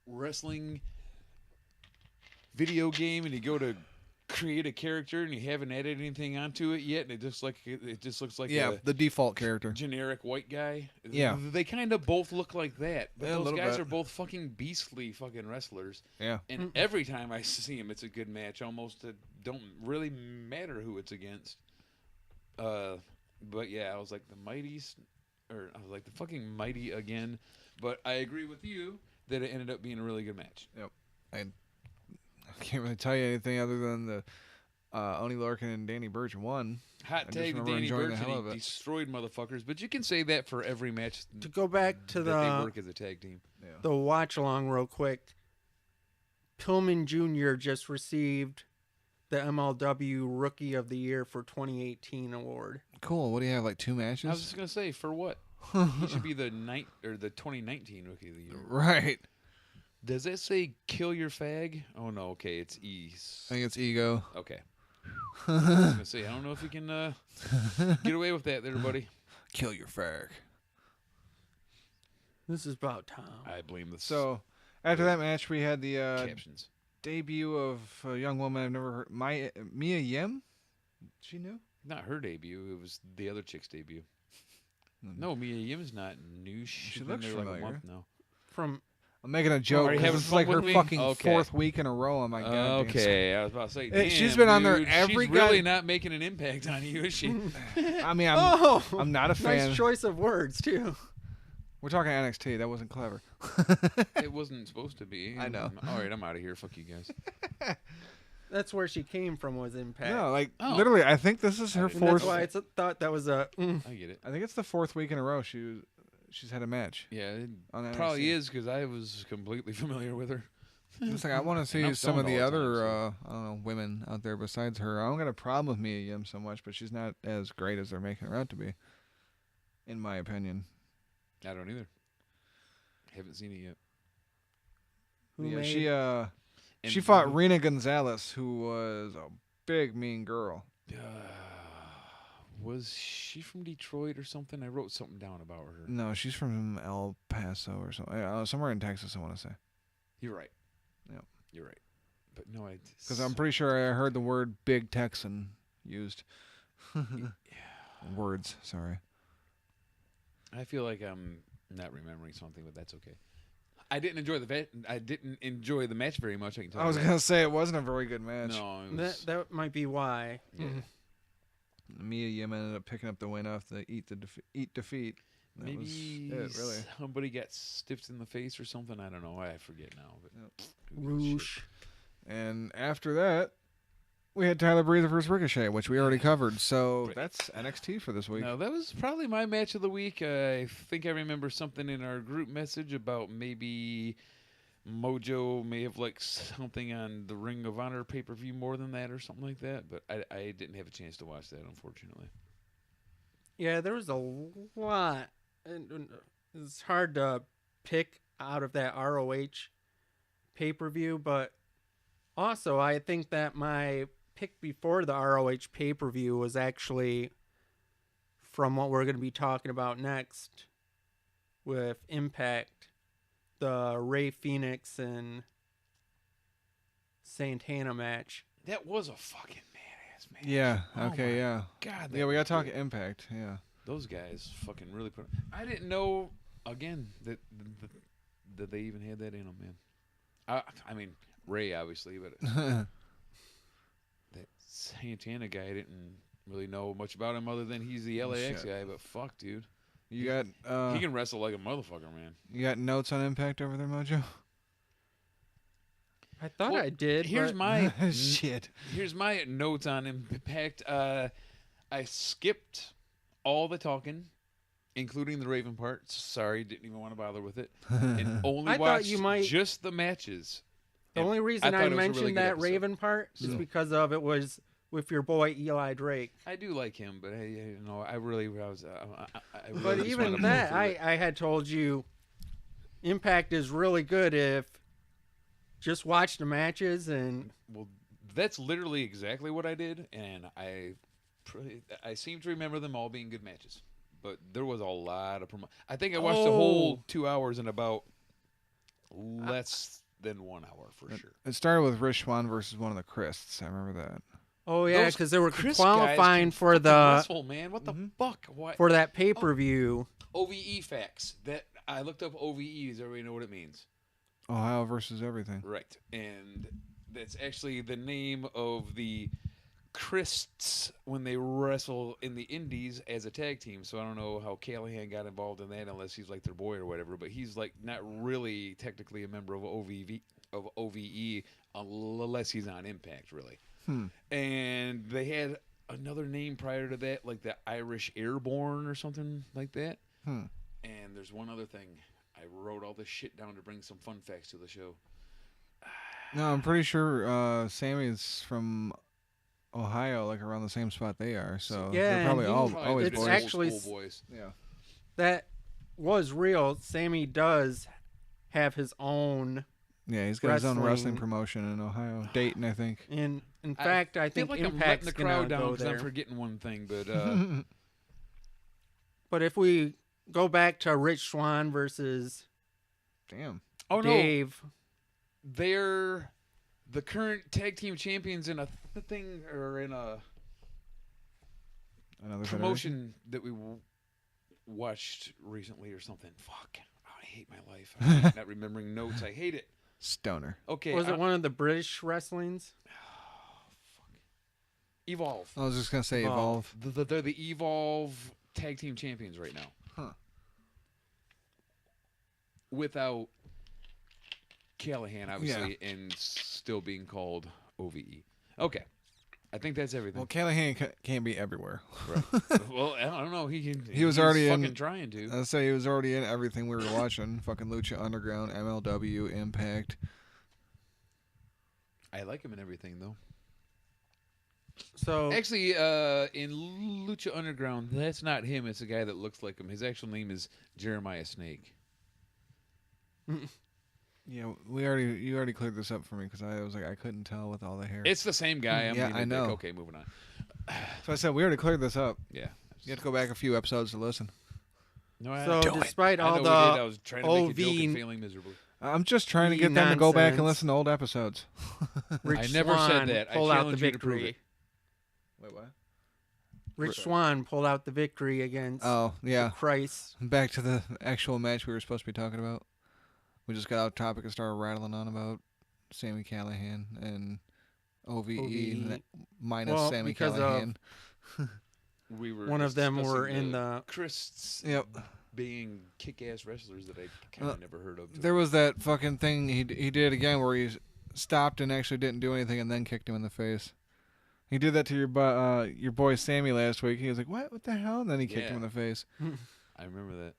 wrestling video game, and you go to create a character and you haven't added anything onto it yet, and it just looks like Yeah, a the default character. generic white guy. Yeah. They kind of both look like that, but Yeah, a those little guys bit. are both fucking beastly fucking wrestlers. Yeah. And every time I see him, it's a good match. Almost it don't really matter who it's against. But yeah, I was like the Mighties, or I was like the fucking Mighty again. But I agree with you that it ended up being a really good match. Yep. I can't really tell you anything other than the Oni Lorcan and Danny Burch won. Hot I just tag remember Danny enjoying the Burch, hell and of he it. destroyed motherfuckers. But you can say that for every match To go back to that they the work as a tag team. the watch along real quick. Pillman Jr. just received the MLW Rookie of the Year for 2018 award. Cool. What do you have, like 2 I was matches? just gonna say, for what? He should be the 2019 Rookie of the Year. Right. Does that say kill your fag? Oh no, okay, it's E's. I think it's Ego. Okay. I was gonna say, I don't know if you can get away with that there, buddy. Kill your fag. This is about Tom. I blame the So, after that match, we had the captions. debut of a young woman I've never heard. Mia Yim? She new? Not her debut, it was the other chick's debut. Hmm. No, Mia Yim's not new. She's been looks there like a familiar. month now. From I'm making a joke. are you 'cause having this is fun like her with me? fucking Okay. 4th week in a row on my goddamn Okay, I was about to say, Hey, she's damn, been on there dude, every she's really guy- not making an impact on you, is she? I mean, oh, I'm not a fan. nice choice of words too. We're talking NXT. That wasn't clever. It wasn't supposed to be. I know. All right, I'm out of here. Fuck you guys. That's where she came from, was Impact. No, like Oh. literally, I think this is her I didn't And fourth. that's why I thought that was a. I get it. I think it's the 4th week in a row she's had a match. Yeah, it On probably NXT. is because I was completely familiar with her. It's like I want to see I'm some of stoned the all the other time, I don't know, women out there besides her. I don't got a problem with Mia Yim so much, but she's not as great as they're making her out to be, in my opinion. I don't either. Haven't seen it yet. Who Yeah, made- she fought Rena Gonzalez, who was a big mean girl. Was she from Detroit or something? I wrote something down about her. No, she's from El Paso or something. Somewhere in Texas, I want to say. You're right. Yep. You're right. But no, Because I'm pretty sure I heard the word "big Texan" used. Words, sorry. I feel like I'm not remembering something, but that's okay. I didn't enjoy the match very much. I can tell. I was you gonna say it wasn't a very good match. No, it was, that might be why. yeah. Mia Yim ended up picking up the win off the eat defeat. That Maybe was it, really. somebody got stiffed in the face or something. I don't know. I forget now. But who gives a Roosh. shit? And after that, we had Tyler Breeze versus Ricochet, which we already covered. So Right. that's NXT for this week. No, that was probably my match of the week. I think I remember something in our group message about maybe Mojo may have liked something on the Ring of Honor pay-per-view more than that or something like that. But I didn't have a chance to watch that, unfortunately. Yeah, there was a lot. And it's hard to pick out of that ROH pay-per-view, but also I think that my pick before the ROH pay-per-view was actually from what we're going to be talking about next with Impact, the Ray Phoenix and Santana match. That was a fucking badass match. Yeah. Oh Okay. my Yeah. God. Yeah. that We was got to talk good. Impact. Yeah. Those guys fucking really put. I didn't know again that they even had that in them, man. I mean Ray obviously, but that Santana guy I didn't really know much about him other than he's the LAX Shit. guy. But fuck, dude, You got he can wrestle like a motherfucker, man. you got notes on Impact over there, Mojo? I thought Well, I did. Here's but my Shit. Here's my notes on Impact. I skipped all the talking, including the Raven part. Sorry, didn't even want to bother with it. And only I thought watched you might- just the matches. the only reason thought I it was a really mentioned good that episode. Raven part is because of it was with your boy Eli Drake. I do like him, but I really was. I really But just even wanted to that, pull through it. I had told you, Impact is really good if just watch the matches and Well, that's literally exactly what I did, and I seem to remember them all being good matches. But there was a lot of promo. I think I watched the whole 2 hours in about less than 1 hour for sure. It started with Rich Swann versus one of the Christs. I remember that. oh yeah, Those because they were Chris qualifying guys for can the wrestle, man. What the fuck? Why? for that pay per view. OVE facts. That I looked up OVE. Does everybody know what it means? Ohio versus everything. Right, and that's actually the name of the Christs when they wrestle in the Indies as a tag team. So I don't know how Callahan got involved in that unless he's like their boy or whatever. But he's like not really technically a member of OVE unless he's on Impact, really. And they had another name prior to that, like the Irish Airborne or something like that. And there's one other thing. I wrote all this shit down to bring some fun facts to the show. No, I'm pretty sure Sammy's from Ohio, like around the same spot they are. So Yeah, they're probably and all he- always it's boys. actually- old school boys. Yeah. That was real. Sammy does have his own, Yeah, he's got his own wrestling Wrestling. promotion in Ohio, Dayton, I think. and in fact, I feel think like I'm letting Impact's the gonna crowd down go because I'm there. forgetting one thing, but But if we go back to Rich Swann versus Damn. oh no, Dave, they're the current tag team champions in a thing or in a Another promotion that we watched recently or something. Fuck, oh, I hate my life. I hate not remembering notes. I hate it. Stoner. Okay, was it one of the British wrestlings? Evolve? I was just gonna say Evolve. Evolve. They're the Evolve tag team champions right now. without Callahan, obviously, and still being called OVE. Okay. I think that's everything. Well, Callahan can't be everywhere. Right. Well, I don't know. He was already fucking in, trying to. I'd say he was already in everything we were watching. Fucking Lucha Underground, MLW, Impact. I like him in everything, though. So Actually, in Lucha Underground, that's not him. It's a guy that looks like him. His actual name is Jeremiah Snake. Yeah, you already cleared this up for me because I was like I couldn't tell with all the hair. It's the same guy. I know. Okay, moving on. So I said we already cleared this up. Yeah. You have to go back a few episodes to listen. No, I So don't. despite I all know we did. I the was trying to make a joke and OV failing miserably. I'm just trying to get them to go back and nonsense. listen to old episodes. Rich I never said Swann that. I pulled out the challenge you to prove victory. it. Wait, what? Rich Swann pulled out the victory against Oh, yeah. Christ. Back to the actual match we were supposed to be talking about. We just got off topic and started rattling on about Sammy Callahan and OVE minus Well, Sammy because of- Callahan. We were One of them discussing were in the Christs Yep. being kick-ass wrestlers that I kind of never heard of. There was that fucking thing he did again where he stopped and actually didn't do anything and then kicked him in the face. He did that to your boy Sammy last week. He was like, "What? What the hell?" And then he kicked him in the face. I remember that.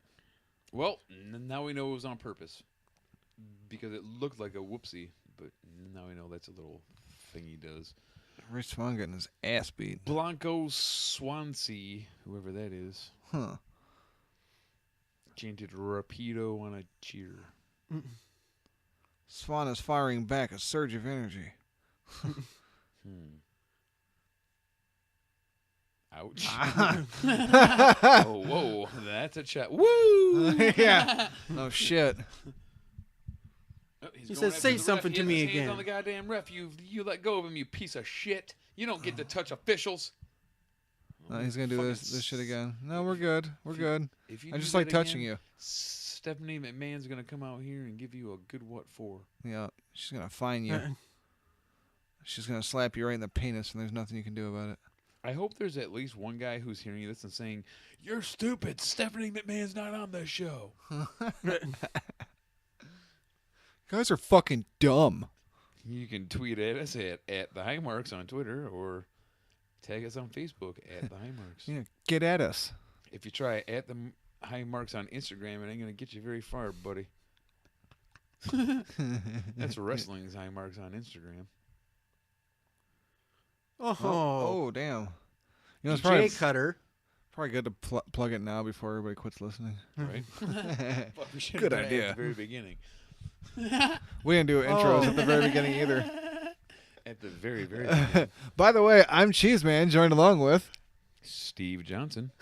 Well, now we know it was on purpose because it looked like a whoopsie, but now we know that's a little thing he does. Rich Swann getting his ass beat. Blanco Swansea, whoever that is, Huh. chanted rapido on a cheer. Swann is firing back a surge of energy. Ouch. Oh, whoa. That's a chat. Woo! Yeah. No shit. Oh, he's He going says, after "Say the ref. something He to has me his hands again." on the goddamn ref. You let go of him, you piece of shit. You don't get to touch officials. No, he's gonna do this shit again. No, we're good. We're good. If you I do just like that touching again, you. Stephanie McMahon's gonna come out here and give you a good what for. Yeah, she's gonna fine you. She's gonna slap you right in the penis, and there's nothing you can do about it. I hope there's at least one guy who's hearing this and saying, "You're stupid. Stephanie McMahon's not on this show." Guys are fucking dumb. You can tweet at us at the High Marks on Twitter or tag us on Facebook at the High Marks. Yeah, get at us. If you try at the High Marks on Instagram, it ain't gonna get you very far, buddy. That's wrestling's High Marks on Instagram. Oh, Damn. You know, it's Jay Cutter. probably good to plug it now before everybody quits listening. Right? Fuck, we should've Good done it idea. at the very beginning. We didn't do intros at the very beginning either. At the very, very beginning. By the way, I'm Cheez Man, joined along with Steve Johnson.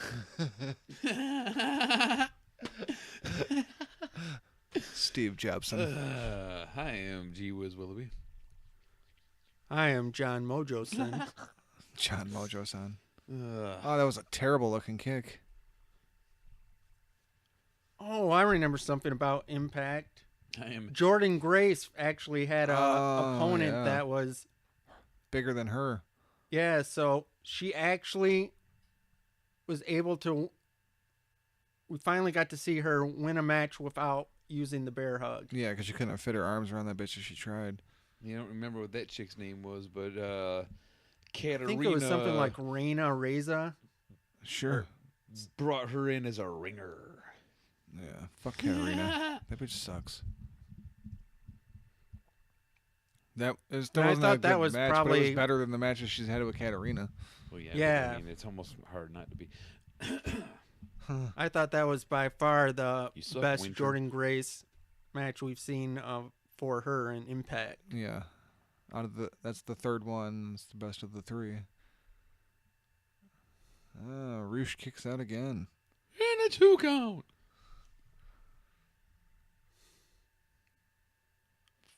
Steve Jobson. I am G. Whiz Willoughby. I am John Mojoson. John Mojo-san. Oh, that was a terrible looking kick. Oh, I remember something about Impact. I am Jordan Grace actually had a opponent yeah. that was Bigger than her. yeah, so she actually was able to we finally got to see her win a match without using the bear hug. Yeah, because she couldn't fit her arms around that bitch if she tried. You don't remember what that chick's name was, but I Katarina think it was something like Reina Reza. Sure. brought her in as a ringer. Yeah, fuck Katarina. That bitch sucks. That is, And I wasn't thought a that good was match, but it probably- was better than the matches she's had with Katarina. Well, yeah. Yeah. But, I mean, it's almost hard not to be. I thought that was by far the You suck, best Winter. Jordan Grace match we've seen for her in Impact. Yeah, that's the third one. It's the best of the three. Roosh kicks out again. And a 2 count.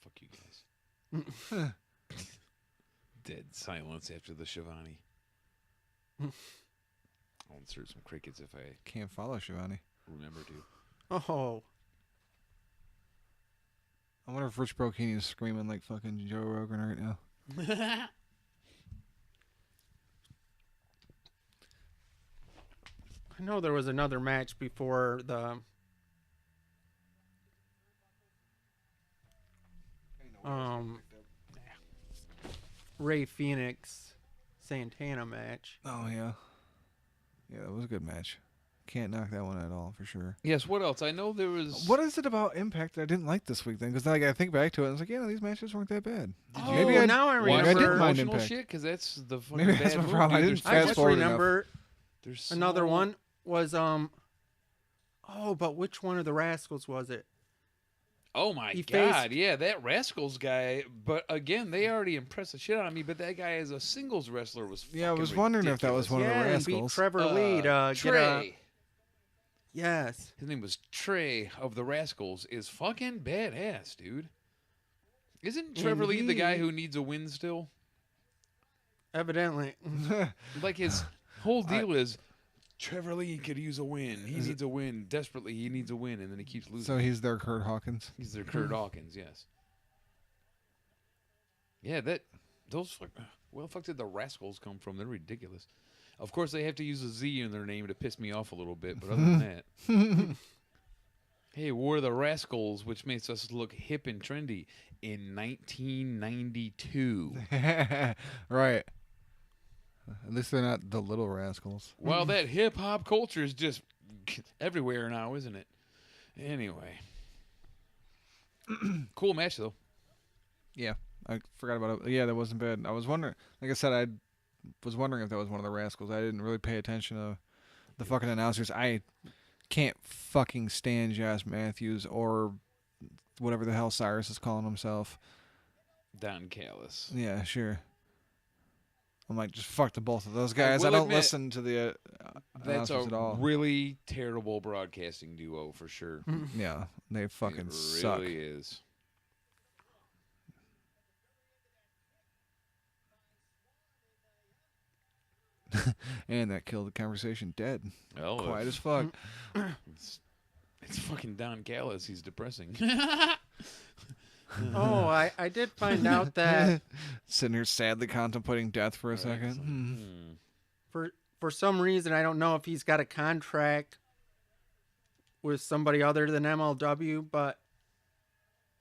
Fuck you guys. Dead silence after the Shivani. I'll insert some crickets if I Can't follow Shivani. remember to. Oh, I wonder if Rich Brokini is screaming like fucking Joe Rogan right now. I know there was another match before Ray Phoenix Santana match. Oh yeah, yeah, that was a good match. Can't knock that one at all for sure. Yes. What else? I know there was. What is it about Impact that I didn't like this week then? Because like I think back to it, and I was like, yeah, these matches weren't that bad. Oh, Maybe I now I maybe I remember. didn't mind Emotional Impact. shit, because that's the fucking Maybe that's bad my move, problem. I dude. didn't I fast just forward remember There's another so- one was Oh, but which one of the Rascals was it? Oh my He god, faced- yeah, that Rascals guy. But again, they already impressed the shit out of me. But that guy as a singles wrestler was. Yeah, I was fucking wondering if that was ridiculous. one of the and beat Rascals. Trevor Lee to get a. Trey. Yes. His name was Trey of the Rascals. Is fucking badass, dude. Isn't Trevor Lee the guy he- who needs a win still? Evidently. Like his whole deal is Trevor Lee could use a win. He needs a win desperately. He needs a win, and then he keeps losing. So he's their Kurt Hawkins. He's their Kurt Hawkins, yes. Yeah, those where the fuck did the Rascals come from? They're ridiculous. Of course, they have to use a Z in their name to piss me off a little bit, but other than that, hey, we're the Rascals, which makes us look hip and trendy in 1992. Right. At least they're not the Little Rascals. Well, that hip hop culture is just everywhere now, isn't it? Anyway, cool match though. Yeah, I forgot about it. Yeah, that wasn't bad. I was wondering, like I said, I was wondering if that was one of the Rascals. I didn't really pay attention to the fucking announcers. I can't fucking stand Josh Matthews or whatever the hell Cyrus is calling himself. Don Callis. Yeah, sure. I'm like, just fuck the both of those guys. I will don't admit, listen to the That's announcers a at all. really terrible broadcasting duo for sure. Yeah, they fucking It suck. really is. And that killed the conversation dead. Well, Quiet as fuck. it's fucking Don Callis. He's depressing. Oh, I did find out that Sitting here sadly contemplating death for a Right, second. it's like, for some reason, I don't know if he's got a contract with somebody other than MLW, but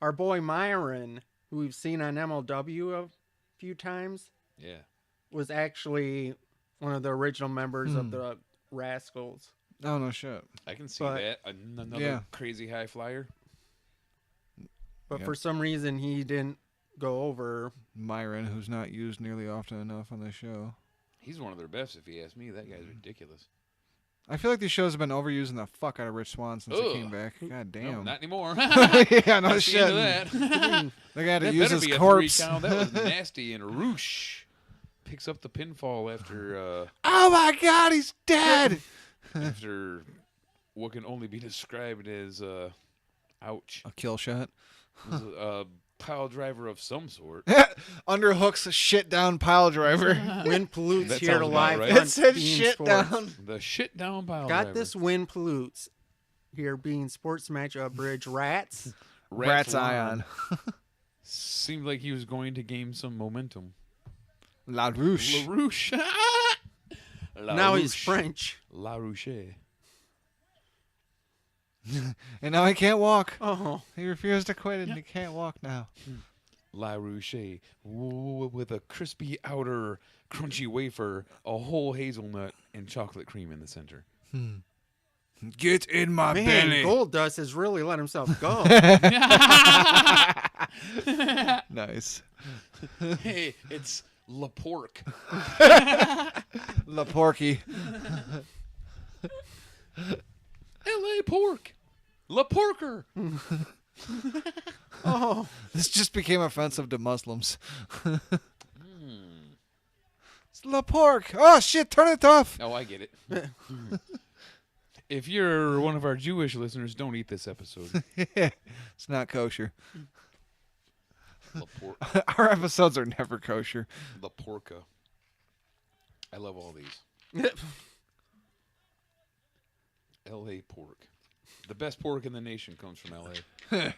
our boy Myron, who we've seen on MLW a few times, Yeah. was actually one of the original members of the Rascals. Oh, no shit. I can see But- that. Another Yeah. crazy high flyer. But Yep. for some reason, he didn't go over. Myron, who's not used nearly often enough on this show. He's one of their best, if you ask me. That guy's ridiculous. I feel like these shows have been overusing the fuck out of Rich Swann since he Ugh. came back. God No, damn. not anymore. Yeah, no Not the shit. end of that. They got to That use better his be a corpse. 3 count. That was nasty. And Roosh picks up the pinfall after Oh my god, he's dead! after what can only be described as ouch. A kill shot. It was a pile driver of some sort. Underhooks a shit down pile driver. Win Pollutes That here sounds to about live. right. on It said Being shit Sports. down. The shit down pile Got driver. this Win Pollutes here being sports match Bridge Rats. Rat's Lawn. Ion. Seemed like he was going to gain some momentum. La Rouche. LaRouche. Now he's French. La Rouche. And now he can't walk. Oh, He refused to quit and he can't walk now. La Rouche. With a crispy outer, crunchy wafer, a whole hazelnut, and chocolate cream in the center. Get in my man, belly. Goldust has really let himself go. Nice. Hey, it's La Pork. La Porky. L.A. Pork. La Porker. Oh, This just became offensive to Muslims. It's La Pork. Oh shit, turn it off. Oh, I get it. If you're one of our Jewish listeners, don't eat this episode. It's not kosher. La Pork. Our episodes are never kosher. La Porca. I love all these. L.A. Pork. The best pork in the nation comes from L.A.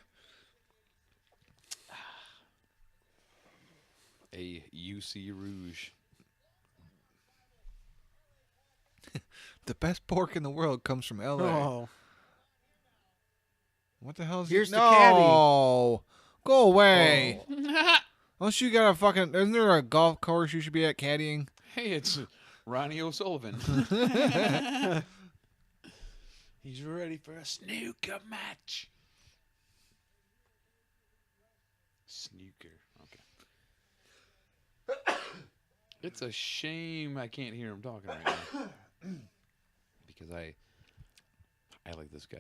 A UC Rouge. The best pork in the world comes from LA. oh. What the hell is Here's it? the caddy. No. Go away. Unless you got a fucking... Isn't there a golf course you should be at caddying? Hey, it's Ronnie O'Sullivan. He's ready for a snooker match. Snooker. Okay. It's a shame I can't hear him talking right now. Because I like this guy.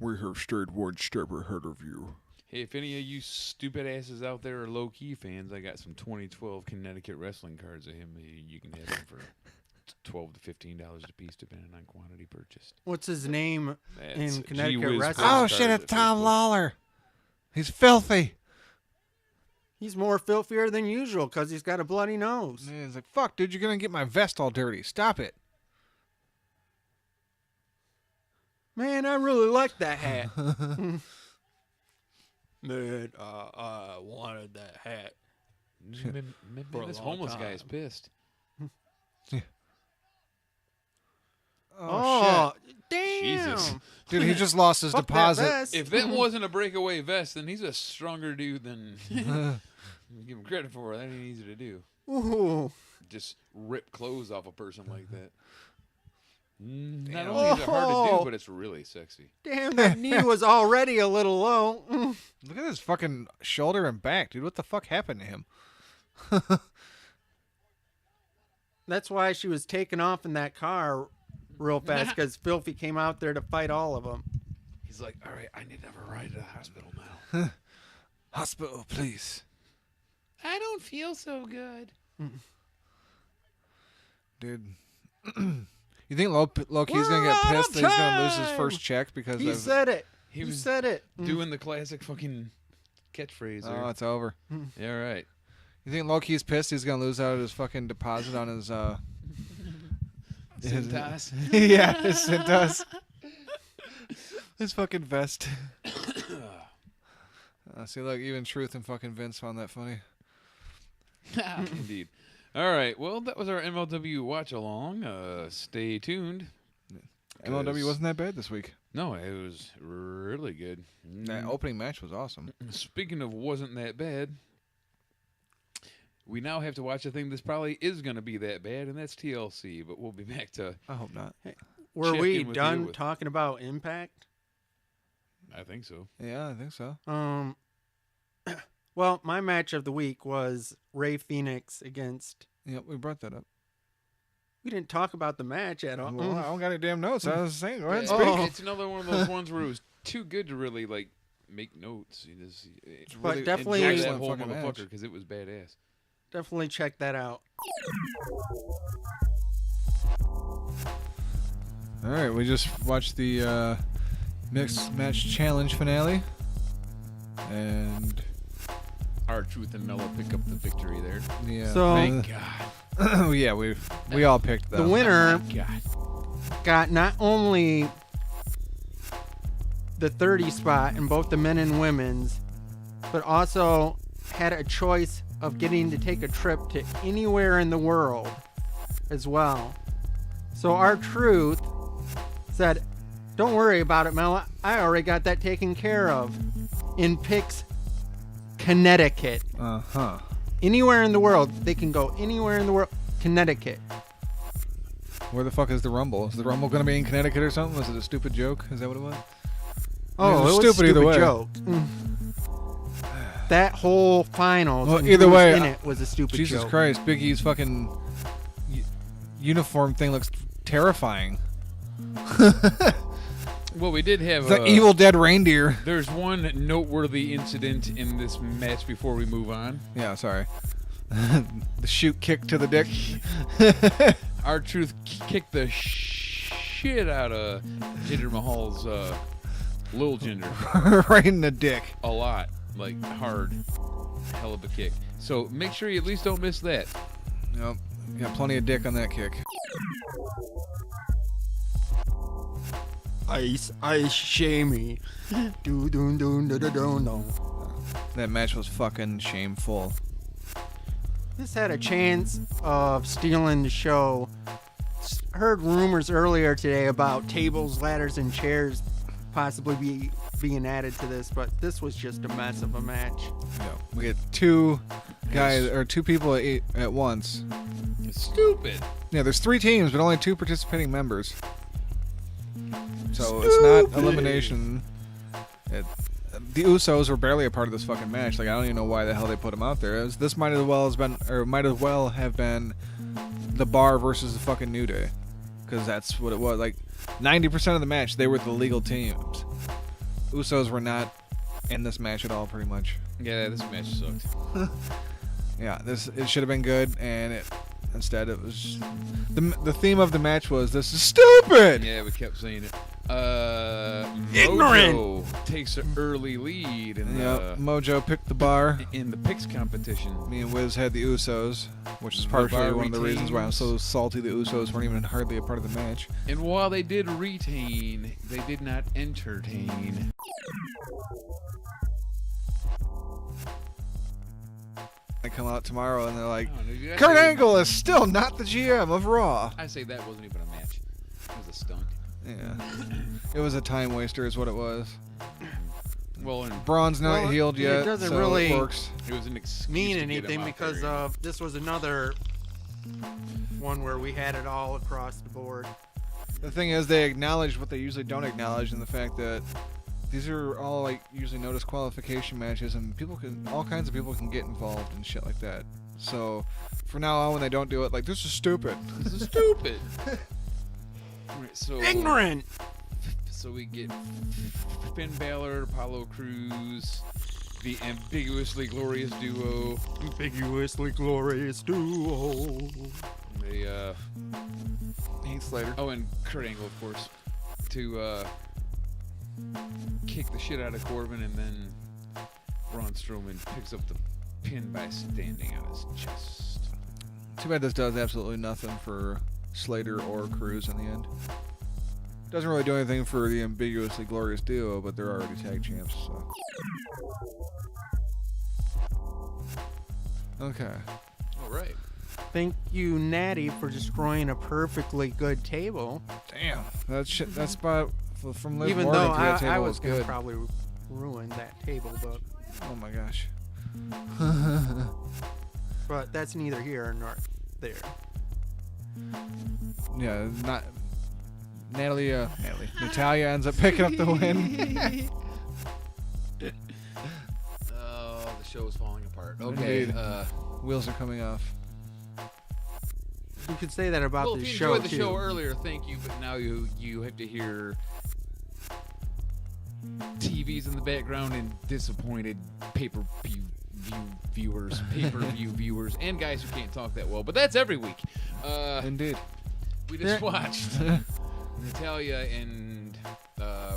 We have stayed one step ahead of you. Hey, if any of you stupid asses out there are low-key fans, I got some 2012 Connecticut wrestling cards of him. You can have them for $12 to $15 a piece, depending on quantity purchased. What's his name That's in Connecticut G-Whiz wrestling? Oh, Cards shit, at it's Tom Facebook. Lawler. He's filthy. He's more filthier than usual because he's got a bloody nose. Man, he's like, fuck, dude, you're going to get my vest all dirty. Stop it. Man, I really like that hat. Man, I wanted that hat. Maybe For a this long homeless guy time. is pissed. Oh, damn. Jesus. shit. Dude, he just lost his Fuck that deposit. vest. If that wasn't a breakaway vest, then he's a stronger dude than give him credit for. That ain't easy to do. Ooh. Just rip clothes off a person like that. Not only is it hard to Oh. do, but it's really sexy. Damn, that knee was already a little low. Look at his fucking shoulder and back, dude. What the fuck happened to him? That's why she was taking off in that car real fast because Filthy came out there to fight all of them. He's like, all right, I need to have a ride to the hospital now. Hospital, please. I don't feel so good. Dude. You think Loki's going to get We're pissed out that of he's going to lose his time. first check because He of... said it. He He was said it. doing the classic fucking catchphrase there. Oh, it's over. Yeah, right. You think Loki's pissed he's going to lose out his fucking deposit on his... Cintas. Yeah, his Cintas. His fucking vest. See, look, even Truth and fucking Vince found that funny. Indeed. All right. Well, that was our MLW watch along. Stay tuned. MLW wasn't that bad this week. No, it was really good. That opening match was awesome. Speaking of wasn't that bad, we now have to watch a thing that's probably is going to be that bad, and that's TLC. But we'll be back to. I hope not. Were Check we in with done you with- talking about Impact? I think so. Yeah, I think so. Well, my match of the week was Ray Phoenix against. Yep, we brought that up. We didn't talk about the match at all. Well, I don't got any damn notes. I was saying, go ahead, Yeah, speak. Oh. It's another one of those ones where it was too good to really like make notes. You just But definitely- enjoy that excellent whole fucking match. motherfucker because it was badass. Definitely check that out. All right, we just watched the mixed match challenge finale, and Our Truth and Mellow pick up the victory there. yeah, So- Thank God. yeah, we all picked The them. winner God. got not only the 30 spot in both the men and women's, but also had a choice of getting to take a trip to anywhere in the world as well. So our Truth said, "Don't worry about it, Mel. I already got that taken care of in Pix, Connecticut. Uh-huh. Anywhere in the world. They can go anywhere in the world. Connecticut." Where the fuck is the Rumble? Is the Rumble going to be in Connecticut or something? Was it a stupid joke? Is that what it was? Oh, it was it was stupid a either stupid way. joke. That whole finals Well, and either who was way, in it was a stupid Jesus joke. Christ, Big E's fucking uniform thing looks terrifying. Well, we did have It's like Evil Dead reindeer. There's one noteworthy incident in this match before we move on. Yeah, sorry. The shoot kick to the dick. Our Truth kicked the shit out of Jinder Mahal's Lil Jinder. Right in the dick. A lot. Like, hard. Hell of a kick. So make sure you at least don't miss that. Yep. Got plenty of dick on that kick. Ice shamey. Do do do do do do no. That match was fucking shameful. This had a chance of stealing the show. Heard rumors earlier today about tables, ladders, and chairs possibly be being added to this, but this was just a mess of a match. Yeah. We get two guys or two people at once. It's stupid. Yeah, there's 3 teams, but only 2 participating members. So it's not elimination. The Usos were barely a part of this fucking match. Like, I don't even know why the hell they put them out there. This might as well have been the Bar versus the fucking New Day, because that's what it was. Like 90% of the match, they were the legal teams. Usos were not in this match at all, pretty much. Yeah, this match sucked. Yeah, it should have been good, and instead it was the theme of the match was, "This is stupid." Yeah, we kept saying it. Ignorant. Mojo takes an early lead in Mojo picked the Bar. in the picks competition. Me and Whiz had the Usos, which is The partially Bar one of the reasons why I'm retains. so salty the Usos weren't even hardly a part of the match. And while they did retain, they did not entertain. They come out tomorrow and they're like, Oh, dude, Kurt Angle is still not the GM of Raw. I say that wasn't even a match. It was a stunt. Yeah. It was a time waster is what it was. Well, and Braun's not Well, healed it yet, doesn't so really it works. it was an excuse Mean to get him anything out because there. of this was another one where we had it all across the board. The thing is, they acknowledged what they usually don't acknowledge in the fact that these are all like usually no disqualification matches, and all kinds of people can get involved and shit like that. So, for now on, when they don't do it, like, this is stupid. This is stupid. Right, so Ignorant. So we get Finn Balor, Apollo Crews, the ambiguously glorious duo. Ambiguously glorious duo. The Heath Slater. oh, and Kurt Angle, of course, to kick the shit out of Corbin, and then Braun Strowman picks up the pin by standing on his chest. Too bad this does absolutely nothing for Slater or Cruz in the end. Doesn't really do anything for the ambiguously glorious duo, but they're already tag champs, so. Okay. All right. Thank you, Natty, for destroying a perfectly good table. Damn. That spot from Liv Even Morgan though to that table I was was going to good. probably ruin that table, Oh my gosh. but that's neither here nor there. Yeah, not Natalia ends up picking up the win. Oh, the show is falling apart. Okay, wheels are coming off. You could say that about well, this if you show enjoyed the too. show earlier, thank you. But now you have to hear TVs in the background and disappointed pay-per-view viewers, and guys who can't talk that well. But that's every week. Indeed. We just watched Natalia and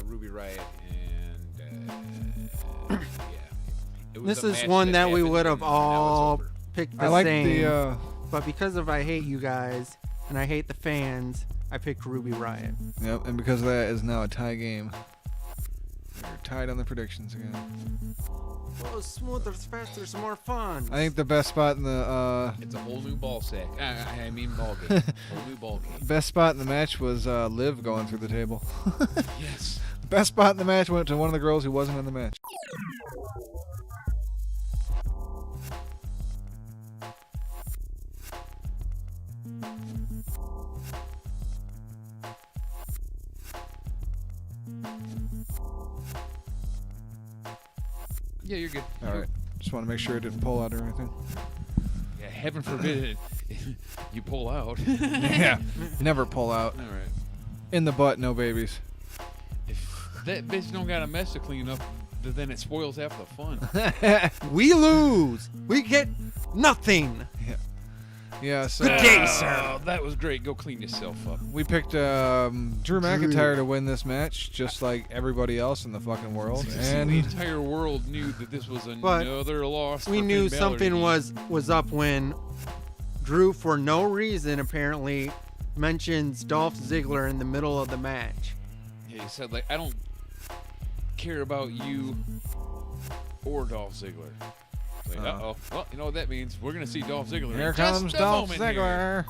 Ruby Riott, and yeah, it was This a is match one that we happened, would have and now it's all over. picked the I like same. the But because of I hate you guys and I hate the fans, I picked Ruby Riott. yep, and because of that is now a tie game. We're tied on the predictions again. Oh, smoother, faster, some more fun. I think the best spot in the It's a whole new ball sack. I mean ball game. Whole new ball game. best spot in the match was Liv going through the table. Yes. Best spot in the match went to one of the girls who wasn't in the match. Yeah, you're good. All right, just want to make sure it didn't pull out or anything. Yeah, heaven forbid you pull out. Yeah, never pull out. All right. In the butt, no babies. If that bitch don't got a mess to clean up, then it spoils half the fun. We lose. We get nothing. Yeah, so Good day, sir. Oh, that was great. Go clean yourself up. we picked Drew McIntyre to win this match, just like everybody else in the fucking world. The And entire world knew that this was another loss. We for knew Finn Balor something to was up when Drew, for no reason apparently, mentions Dolph Ziggler in the middle of the match. Yeah, he said, like, I don't care about you or Dolph Ziggler. Like, uh-oh. Well, you know what that means. We're going to see Dolph Ziggler. here in comes just a Dolph moment here. Ziggler.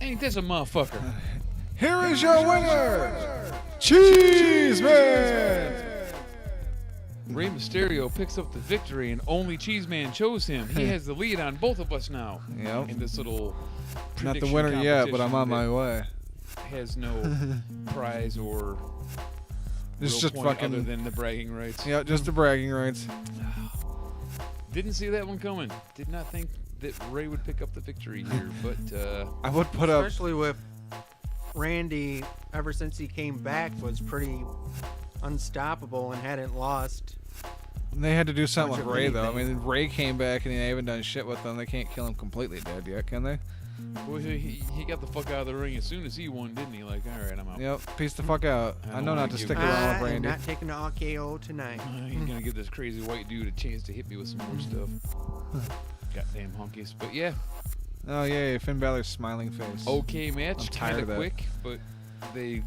Ain't this a motherfucker? Here is your winner, Cheez Man. Rey Mysterio picks up the victory, and only Cheez Man chose him. He has the lead on both of us now. Yep. In this little Not the winner yet, but I'm on my way. Has no prize or It's real just point fucking. other than the bragging rights. Yeah, just the bragging rights. Didn't see that one coming. Did not think that Ray would pick up the victory here, but I would put up. Especially with Randy, ever since he came back, was pretty unstoppable and hadn't lost. They had to do something Much with of Ray, though. I anything. mean, Ray came back and they haven't done shit with them. They can't kill him completely dead yet, can they? well, he got the fuck out of the ring as soon as he won, didn't he? Like, all right, I'm out. Yep, peace the fuck out. I I don't know wanna not to give stick you- around with I'm Randy. not taking the RKO tonight. He's gonna give this crazy white dude a chance to hit me with some more stuff. Goddamn honkies. But yeah, Oh, yeah, Finn Balor's smiling face. okay match. I'm tired Kinda of that. quick, but they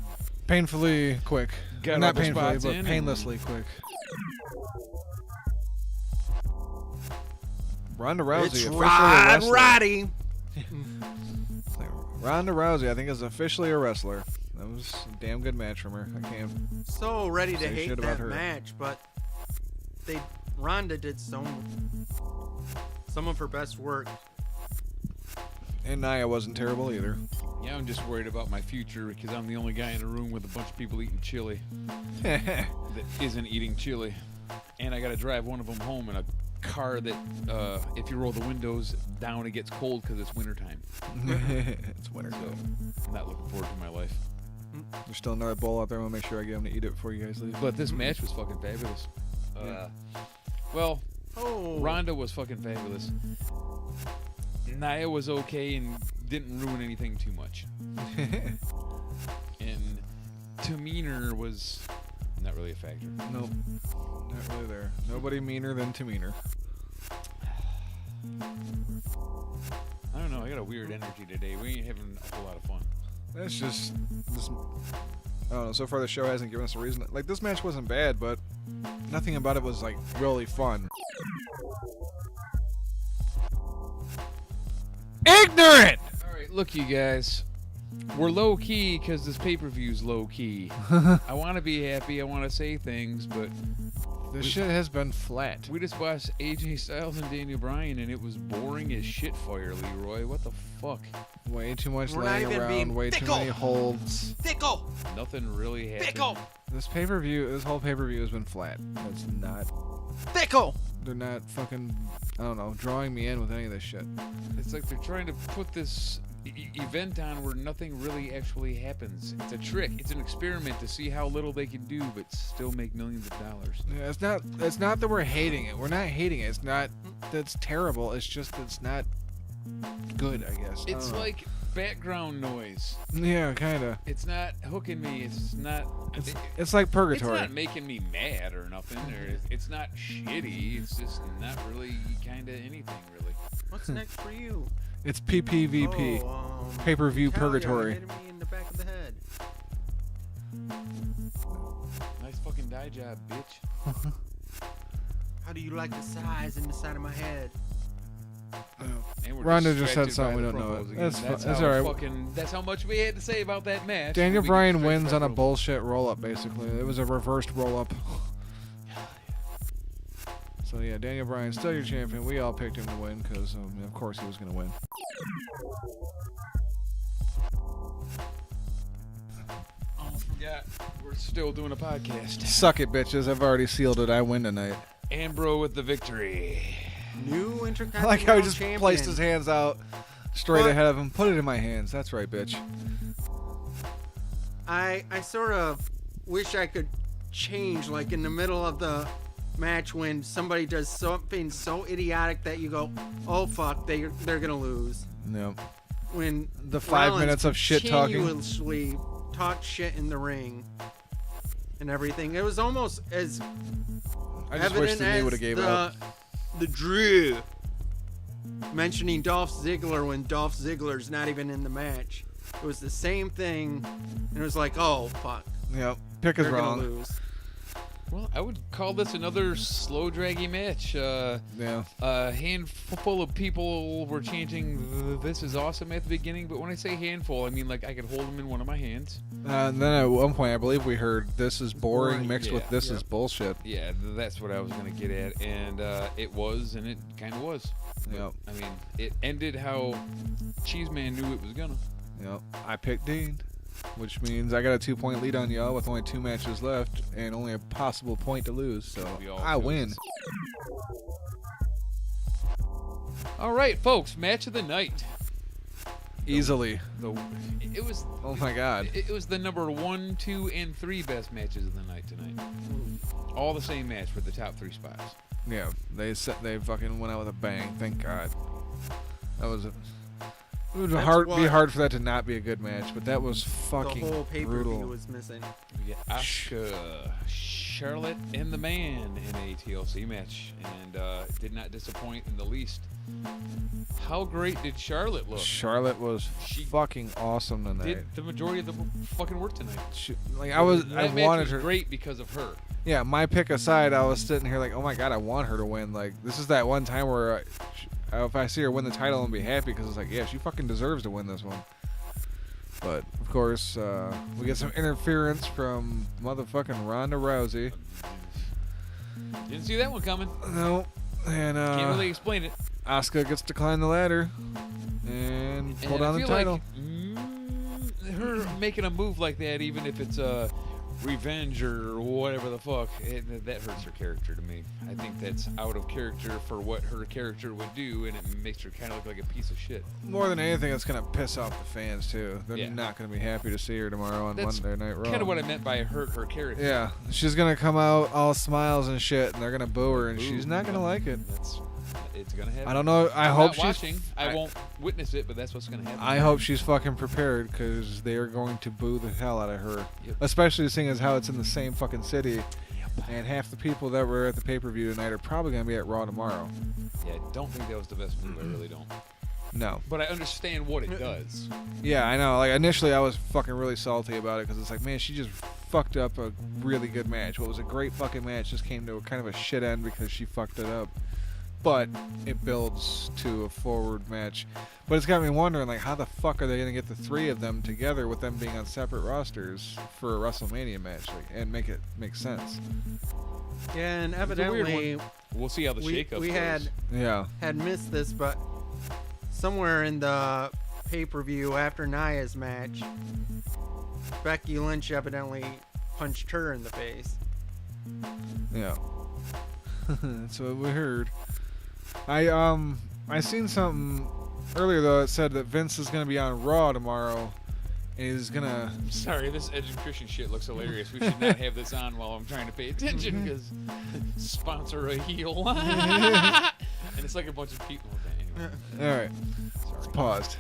Painfully quick. got Not all the painfully, spots but in and- painlessly quick. Ronda Rousey, It's officially a Rod wrestler. Roddy. Ronda Rousey, I think, is officially a wrestler. That was a damn good match from her. I can't. So ready to Say hate shit about that her. match, but Ronda did some of her best work. And Nia wasn't terrible either. Yeah, I'm just worried about my future because I'm the only guy in a room with a bunch of people eating chili that isn't eating chili, and I got to drive one of them home in a car that, if you roll the windows down, it gets cold because it's wintertime. It's winter. So I'm not looking forward to my life. There's still another bowl out there. I'm gonna make sure I get him to eat it before you guys leave. But this match was fucking fabulous. Well, Oh, Ronda was fucking fabulous. Nia was okay and didn't ruin anything too much. And Tamina was not really a factor. Nope. Not really there. Nobody meaner than Tamina. I don't know. I got a weird energy today. We ain't having a whole lot of fun. That's just this. I don't know. So far, the show hasn't given us a reason. Like, this match wasn't bad, but nothing about it was like really fun. Ignorant. All right, look, you guys. We're low key because this pay-per-view's low key. I want to be happy. I want to say things, but This shit has been flat. we just watched AJ Styles and Daniel Bryan, and it was boring as shit fire, Leroy. What the fuck? Way too much We're not laying even around. being Way too fickle. many holds. Fickle. Nothing really happened. Fickle. This pay-per-view, this whole pay-per-view has been flat. It's not. Fickle. They're not fucking. I don't know, drawing me in with any of this shit. It's like they're trying to put this event on where nothing really actually happens. It's a trick. It's an experiment to see how little they can do, but still make millions of dollars. Yeah, it's not. It's not that we're hating it. We're not hating it. It's not. That's terrible. It's just it's not good. I guess. I It's don't know. like background noise. Yeah, kind of. It's not hooking me. It's not. It's like It's purgatory. not making me mad or nothing. Or it's not shitty. It's just not really kind of anything really. What's next for you? It's PPVP. Oh, Pay-per-view Talia purgatory. hit me in the back of the head. Nice fucking dye job, bitch. How do you like the size in the side of my head? And we're Ronda just said distracted something by we the don't know. promos again. That's That's all right. Fucking. That's how much we had to say about that match. Daniel We get Bryan distracted wins by on a promos. bullshit roll-up. Basically, it was a reversed roll-up. So yeah, Daniel Bryan's still your champion. We all picked him to win because of course he was gonna win. Oh, I forgot. We're still doing a podcast. Suck it, bitches. I've already sealed it. I win tonight. Ambro with the victory. New I Intercontinental like how he just champion. placed his hands out straight But- ahead of him. Put it in my hands. That's right, bitch. I sort of wish I could change, like in the middle of the match when somebody does something so idiotic that you go, oh fuck, they're gonna lose. No. When The 5 Rollins minutes of shit talking. continuously talk shit in the ring and everything. It was almost as I just wish evident the knee as would have gave up. the Drew mentioning Dolph Ziggler when Dolph Ziggler's not even in the match. It was the same thing, and it was like, oh fuck, Yep. Pick is they're wrong. gonna lose. Well, I would call this another slow, draggy match. Yeah. A handful of people were chanting, "This is awesome" at the beginning, but when I say handful, I mean like I could hold them in one of my hands. And then at one point, I believe we heard "This is boring" mixed with Yeah. "This is bullshit." Yeah, that's what I was going to get at, and it was, and it kind of was. Yep. I mean, it ended how Cheez Man knew it was going to. Yep. I picked Dean, which means I got a 2-point lead on y'all with only 2 matches left and only a possible point to lose. So We all I feel win. this. All right, folks, match of the night. Easily. It was. Oh my God. It was the number 1, 2, and 3 best matches of the night tonight. All the same match for the top 3 spots. Yeah. They fucking went out with a bang. Thank God. That was. It would be hard for that to not be a good match, but that was fucking The whole pay-per-view brutal. was missing. We get Asuka, Charlotte, and the Man in a TLC match, and did not disappoint in the least. How great did Charlotte look? Charlotte was She fucking awesome tonight. Did the majority of the fucking work tonight. I That match wanted was her. great because of her. Yeah, my pick aside, I was sitting here like, oh my God, I want her to win. Like, this is that one time where if I see her win the title, I'm gonna be happy because it's like, yeah, she fucking deserves to win this one. But of course, we get some interference from motherfucking Ronda Rousey. Didn't see that one coming. No, and Can't really explain it. Asuka gets to climb the ladder and pull down I the feel title. Like, her making a move like that, even if it's revenge or whatever the fuck, that hurts her character to me. I think that's out of character for what her character would do, and it makes her kind of look like a piece of shit. More than anything, it's gonna piss off the fans too. They're Yeah. not gonna be happy to see her tomorrow on That's Monday Night Raw. Kind of what I meant by hurt her character. Yeah, she's gonna come out all smiles and shit, and they're gonna boo her, and she's not gonna like it. It's gonna happen. I don't know. I I'm hope not she's. watching. I won't witness it, but that's what's gonna happen. I hope she's fucking prepared because they are going to boo the hell out of her. Yep. Especially seeing as how it's in the same fucking city, and half the people that were at the pay-per-view tonight are probably gonna be at Raw tomorrow. Yeah, I don't think that was the best move. I really don't. No. But I understand what it does. Yeah, I know. Like initially, I was fucking really salty about it because it's like, man, she just fucked up a really good match. What was a great fucking match just came to a kind of a shit end because she fucked it up. But it builds to a forward match. But it's got me wondering, like, how the fuck are they gonna get the 3 of them together with them being on separate rosters for a WrestleMania match, like, and make it make sense? Yeah, and It's a weird evidently one. We'll see how the shakeup we goes. had missed this, but somewhere in the pay-per-view after Nia's match, Becky Lynch evidently punched her in the face. Yeah. That's what we heard. I seen something earlier though. It said that Vince is gonna be on Raw tomorrow, and he's gonna. Sorry, this Edge and Christian shit looks hilarious. We should not have this on while I'm trying to pay attention because sponsor a heel. And it's like a bunch of people. Okay, anyway. All right. It's paused.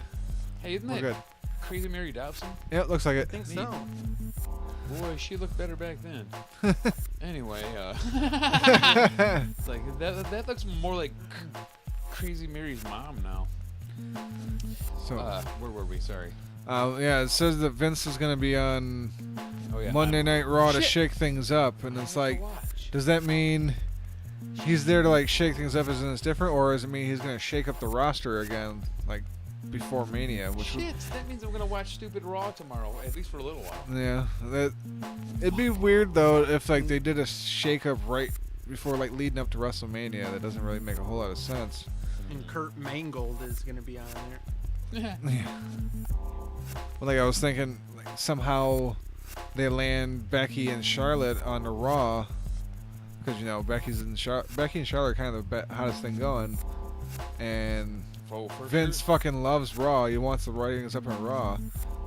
Hey, isn't We're that good. Crazy Mary Dobson? Yeah, it looks like it. I think so. Boy, she looked better back then. Anyway, it's like that looks more like Crazy Mary's mom now. So, Where were we? Sorry. yeah, it says that Vince is gonna be on Oh yeah. Monday Night Raw to Shit. shake things up, and it's like, Watch. does that mean he's there to like shake things up as in it's different, or does it mean he's gonna shake up the roster again, like before Mania? Which Shit, that means I'm gonna watch stupid Raw tomorrow, at least for a little while. yeah, it'd be weird though if like they did a shake up right before like leading up to WrestleMania. That doesn't really make a whole lot of sense. And Kurt Mangold is going to be on there. Yeah. Well, like I was thinking, like, somehow they land Becky and Charlotte on the Raw, because you know Becky and Charlotte are kind of the hottest thing going, and Oh, for Vince sure. fucking loves Raw. He wants the ratings up on Raw,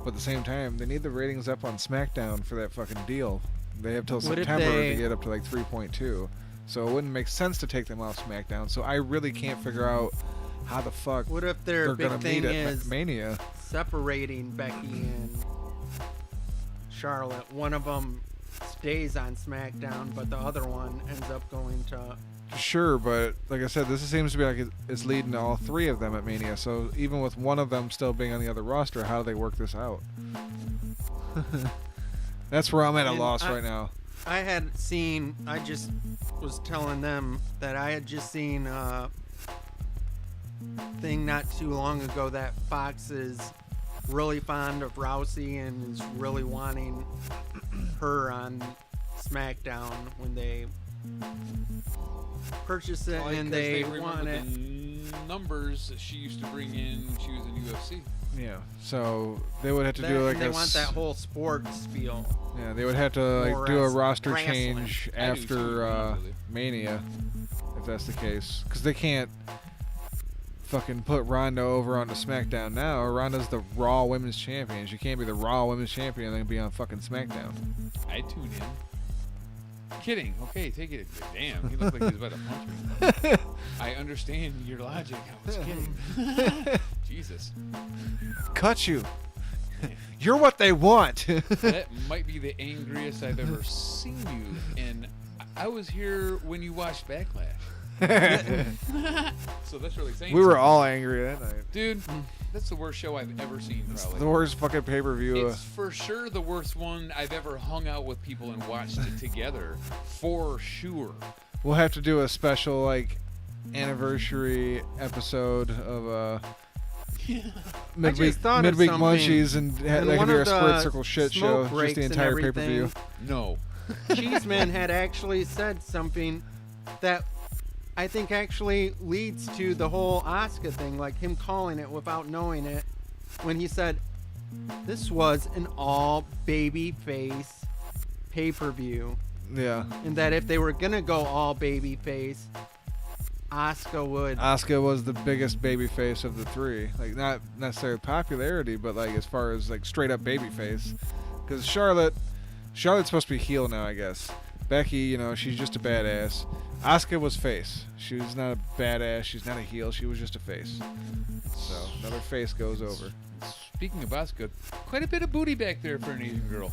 but at the same time, they need the ratings up on SmackDown for that fucking deal. They have till What if September they- to get up to like 3.2, so it wouldn't make sense to take them off SmackDown. So I really can't figure out how the fuck What if their they're big gonna thing meet at is Mania. separating Becky and Charlotte? One of them stays on SmackDown, but the other one ends up going to... Sure, but like I said, this seems to be like it's leading to all 3 of them at Mania. So even with one of them still being on the other roster, how do they work this out? That's where I'm at a And loss right now. I had seen. I just was telling them that I had just seen a thing not too long ago that Fox is really fond of Rousey and is really wanting her on SmackDown when they purchase it, Probably and 'cause they remember want it. the numbers that she used to bring in when she was in UFC. Yeah. So they would have to That- do like they a want that whole sports feel. yeah, they would have to like More do a wrestling. roster Wrestling. change I do too, to be after honest with you. Mania, if that's the case, because they can't fucking put Ronda over onto SmackDown now. Ronda's the Raw Women's Champion. She can't be the Raw Women's Champion and then be on fucking SmackDown. I tune in. Kidding. Okay, take it. Damn, he looked like he was about to punch me. I understand your logic. I was kidding. Jesus. Cut you. You're what they want. That might be the angriest I've ever seen you. And I was here when you watched Backlash. So that's really saying We were something. all angry that night. Dude, that's the worst show I've ever seen, probably. The worst fucking pay-per-view. It's for sure the worst one I've ever hung out with people and watched it together. For sure. We'll have to do a special like anniversary episode of midweek thought of midweek something. munchies and In that could one be our of Squirt the Circle shit smoke show, just breaks the and entire everything, pay-per-view. No. Cheeseman had actually said something that I think actually leads to the whole Asuka thing, like him calling it without knowing it, when he said this was an all baby face pay-per-view, Yeah. and that if they were gonna go all baby face, Asuka would. Asuka was the biggest babyface of the three. Like not necessarily popularity, but like as far as like straight up babyface. Because Charlotte's supposed to be heel now, I guess. Becky, you know, she's just a badass. Asuka was face. She was not a badass. She's not a heel. She was just a face. So another face goes over. Speaking of Asuka, quite a bit of booty back there for an Asian girl.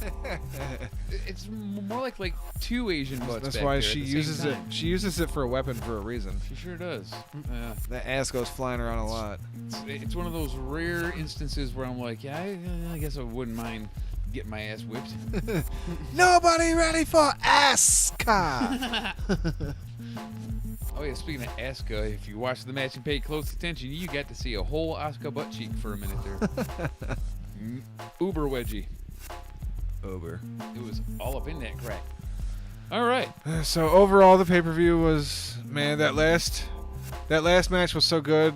It's more like two Asian butts. That's back why there she at the same uses it. time. She uses it for a weapon for a reason. She sure does. That ass goes flying around a lot. It's one of those rare instances where I'm like, yeah, I guess I wouldn't mind getting my ass whipped. Nobody ready for Asuka. Oh yeah, speaking of Asuka, if you watched the match and paid close attention, you got to see a whole Asuka butt cheek for a minute there. Uber wedgie. Over. It was all up in that crack. All right. So overall, the pay-per-view was, man, that last match was so good.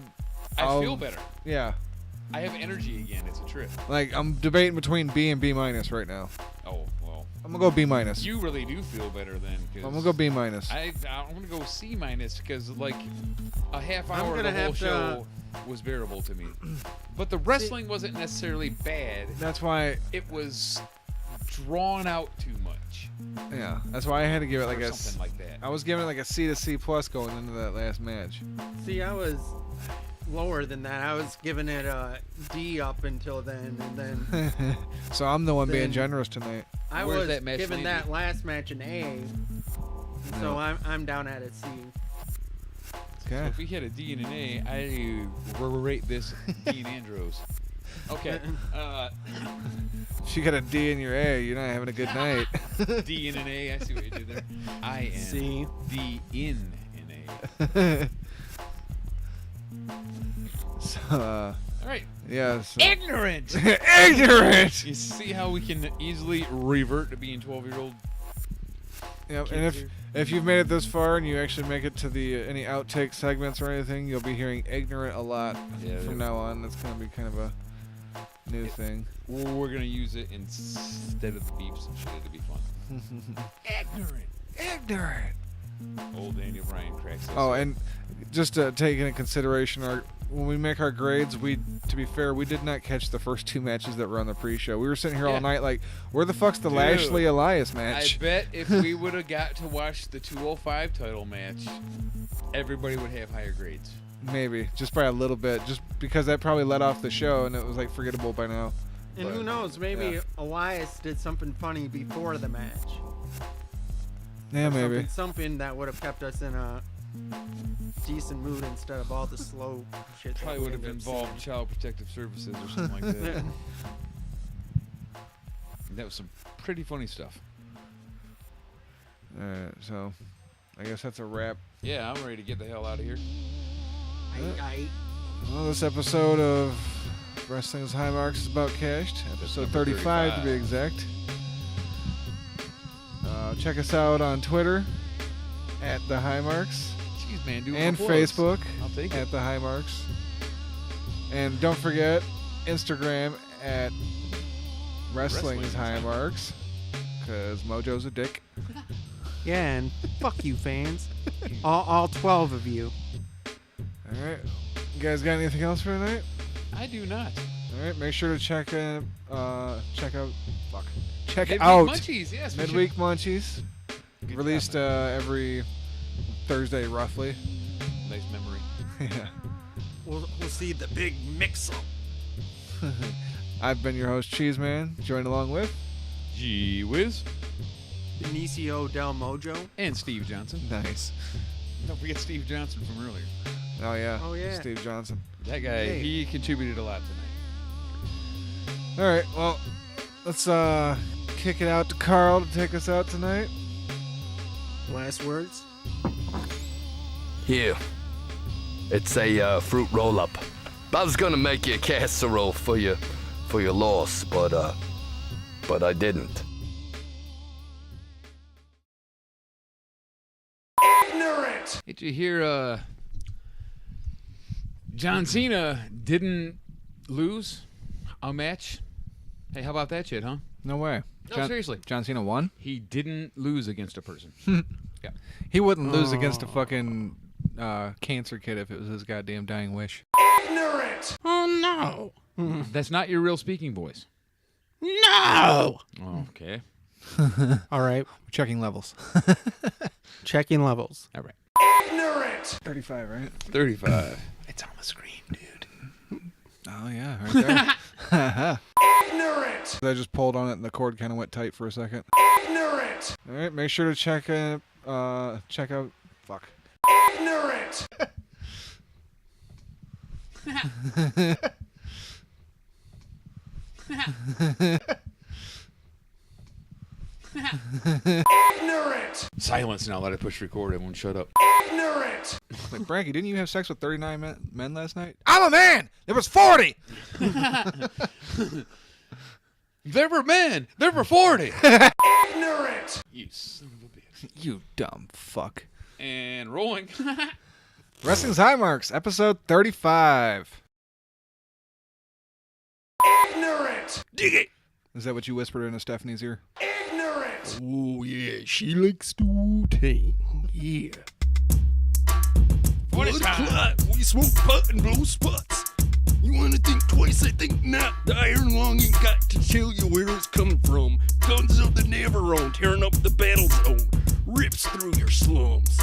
I feel better. Yeah. I have energy again. It's a trip. Like I'm debating between B and B minus right now. Oh well. I'm gonna go B minus. You really do feel better then. I'm gonna go B minus. I'm gonna go C minus because like a half I'm hour of gonna the whole have to- show was bearable to me. But the wrestling wasn't necessarily bad. That's why. It was drawn out too much. Yeah. That's why I had to give it like or a. something like that. I was giving it like a C to C plus going into that last match. See, I was lower than that. I was giving it a D up until then, and then So I'm the one being Then- generous tonight. I Where's was that match giving lead that you? last match an A. And so I'm down at a C. So Okay. if we had a D and an A, I rate this D and Andros. Okay. If you got a D in your A, you're not having a good night. D and an A. I see what you did there. I am C. D in an A. So, All right. yeah. So. Ignorant. Ignorant. You see how we can easily revert to being 12-year-old? Yep. And if you've made it this far and you actually make it to the any outtake segments or anything, you'll be hearing ignorant a lot Yeah, from now on. That's gonna be kind of a new thing. We're gonna use it instead of the beeps and shit. It'll be fun. Ignorant. Ignorant. Old Daniel Bryan cracks us Oh, up. and just to take into consideration when we make our grades, to be fair, we did not catch the first two matches that were on the pre-show. We were sitting here Yeah. all night like, where the fuck's the Dude, Lashley Elias I match? bet if we would have got to watch the 205 title match, everybody would have higher grades. Maybe just by a little bit, just because that probably let off the show and it was like forgettable by now. And But, who knows? Maybe yeah. Elias did something funny before the match. Yeah, maybe. Something that would have kept us in a decent mood instead of all the slow shit. that Probably we would have ended up involved seeing. Child Protective Services or something like that. That was some pretty funny stuff. All right, so I guess that's a wrap. Yeah, I'm ready to get the hell out of here. Well, this episode of Wrestling's High Marks is about cashed. Episode 35 to be exact. Check us out on Twitter at The High Marks. Jeez, man, do and applause. Facebook I'll take at it. The High Marks. And don't forget Instagram at Wrestling's High Marks, because Mojo's a dick. Yeah, and fuck you, fans. All 12 of you. All right. You guys got anything else for tonight? I do not. All right. Make sure to check out. Check Midweek out Munchies, yes. we Midweek Munchies. Good Released job, every Thursday, roughly. man. Nice memory. Yeah. We'll see the big mix-up. I've been your host, Cheez Man, joined along with Gee Whiz. Benicio del Mojo. And Steve Johnson. Nice. Don't forget Steve Johnson from earlier. Oh yeah. Oh, yeah. Steve Johnson. That guy, Hey. he contributed a lot tonight. All right. Well, let's kick it out to Carl to take us out tonight. Last words? Here. It's a fruit roll-up. I was gonna make you a casserole for your loss, but I didn't. Ignorant! Did you hear John Cena didn't lose a match? Hey, how about that shit, huh? No way. No, seriously. John Cena won? He didn't lose against a person. Yeah. He wouldn't lose against a fucking cancer kid if it was his goddamn dying wish. Ignorant! Oh, no. That's not your real speaking voice. No! Okay. All right. We're checking levels. Checking levels. All right. Ignorant! 35, right? 35. It's on the screen, dude. Oh, yeah, right there. Ignorant! I just pulled on it and the cord kind of went tight for a second. Ignorant! All right, make sure to check out. Fuck. Ignorant! Ignorant! Silence now. Let it push record. Everyone shut up. Ignorant! Like, Branky, didn't you have sex with 39 men last night? I'm a man! There was 40! There were men. There were 40. Ignorant! You son of a bitch. You dumb fuck. And rolling. Wrestling's High Marks, episode 35. Ignorant! Dig it! Is that what you whispered into Stephanie's ear? Ignorant! Oh, yeah. She likes to tang. Yeah. What is time? We smoke pot and blow spots. You wanna think twice, I think not. The iron lung ain't got to tell you where it's coming from. Guns of the Navarone tearing up the battle zone. Rips through your slums.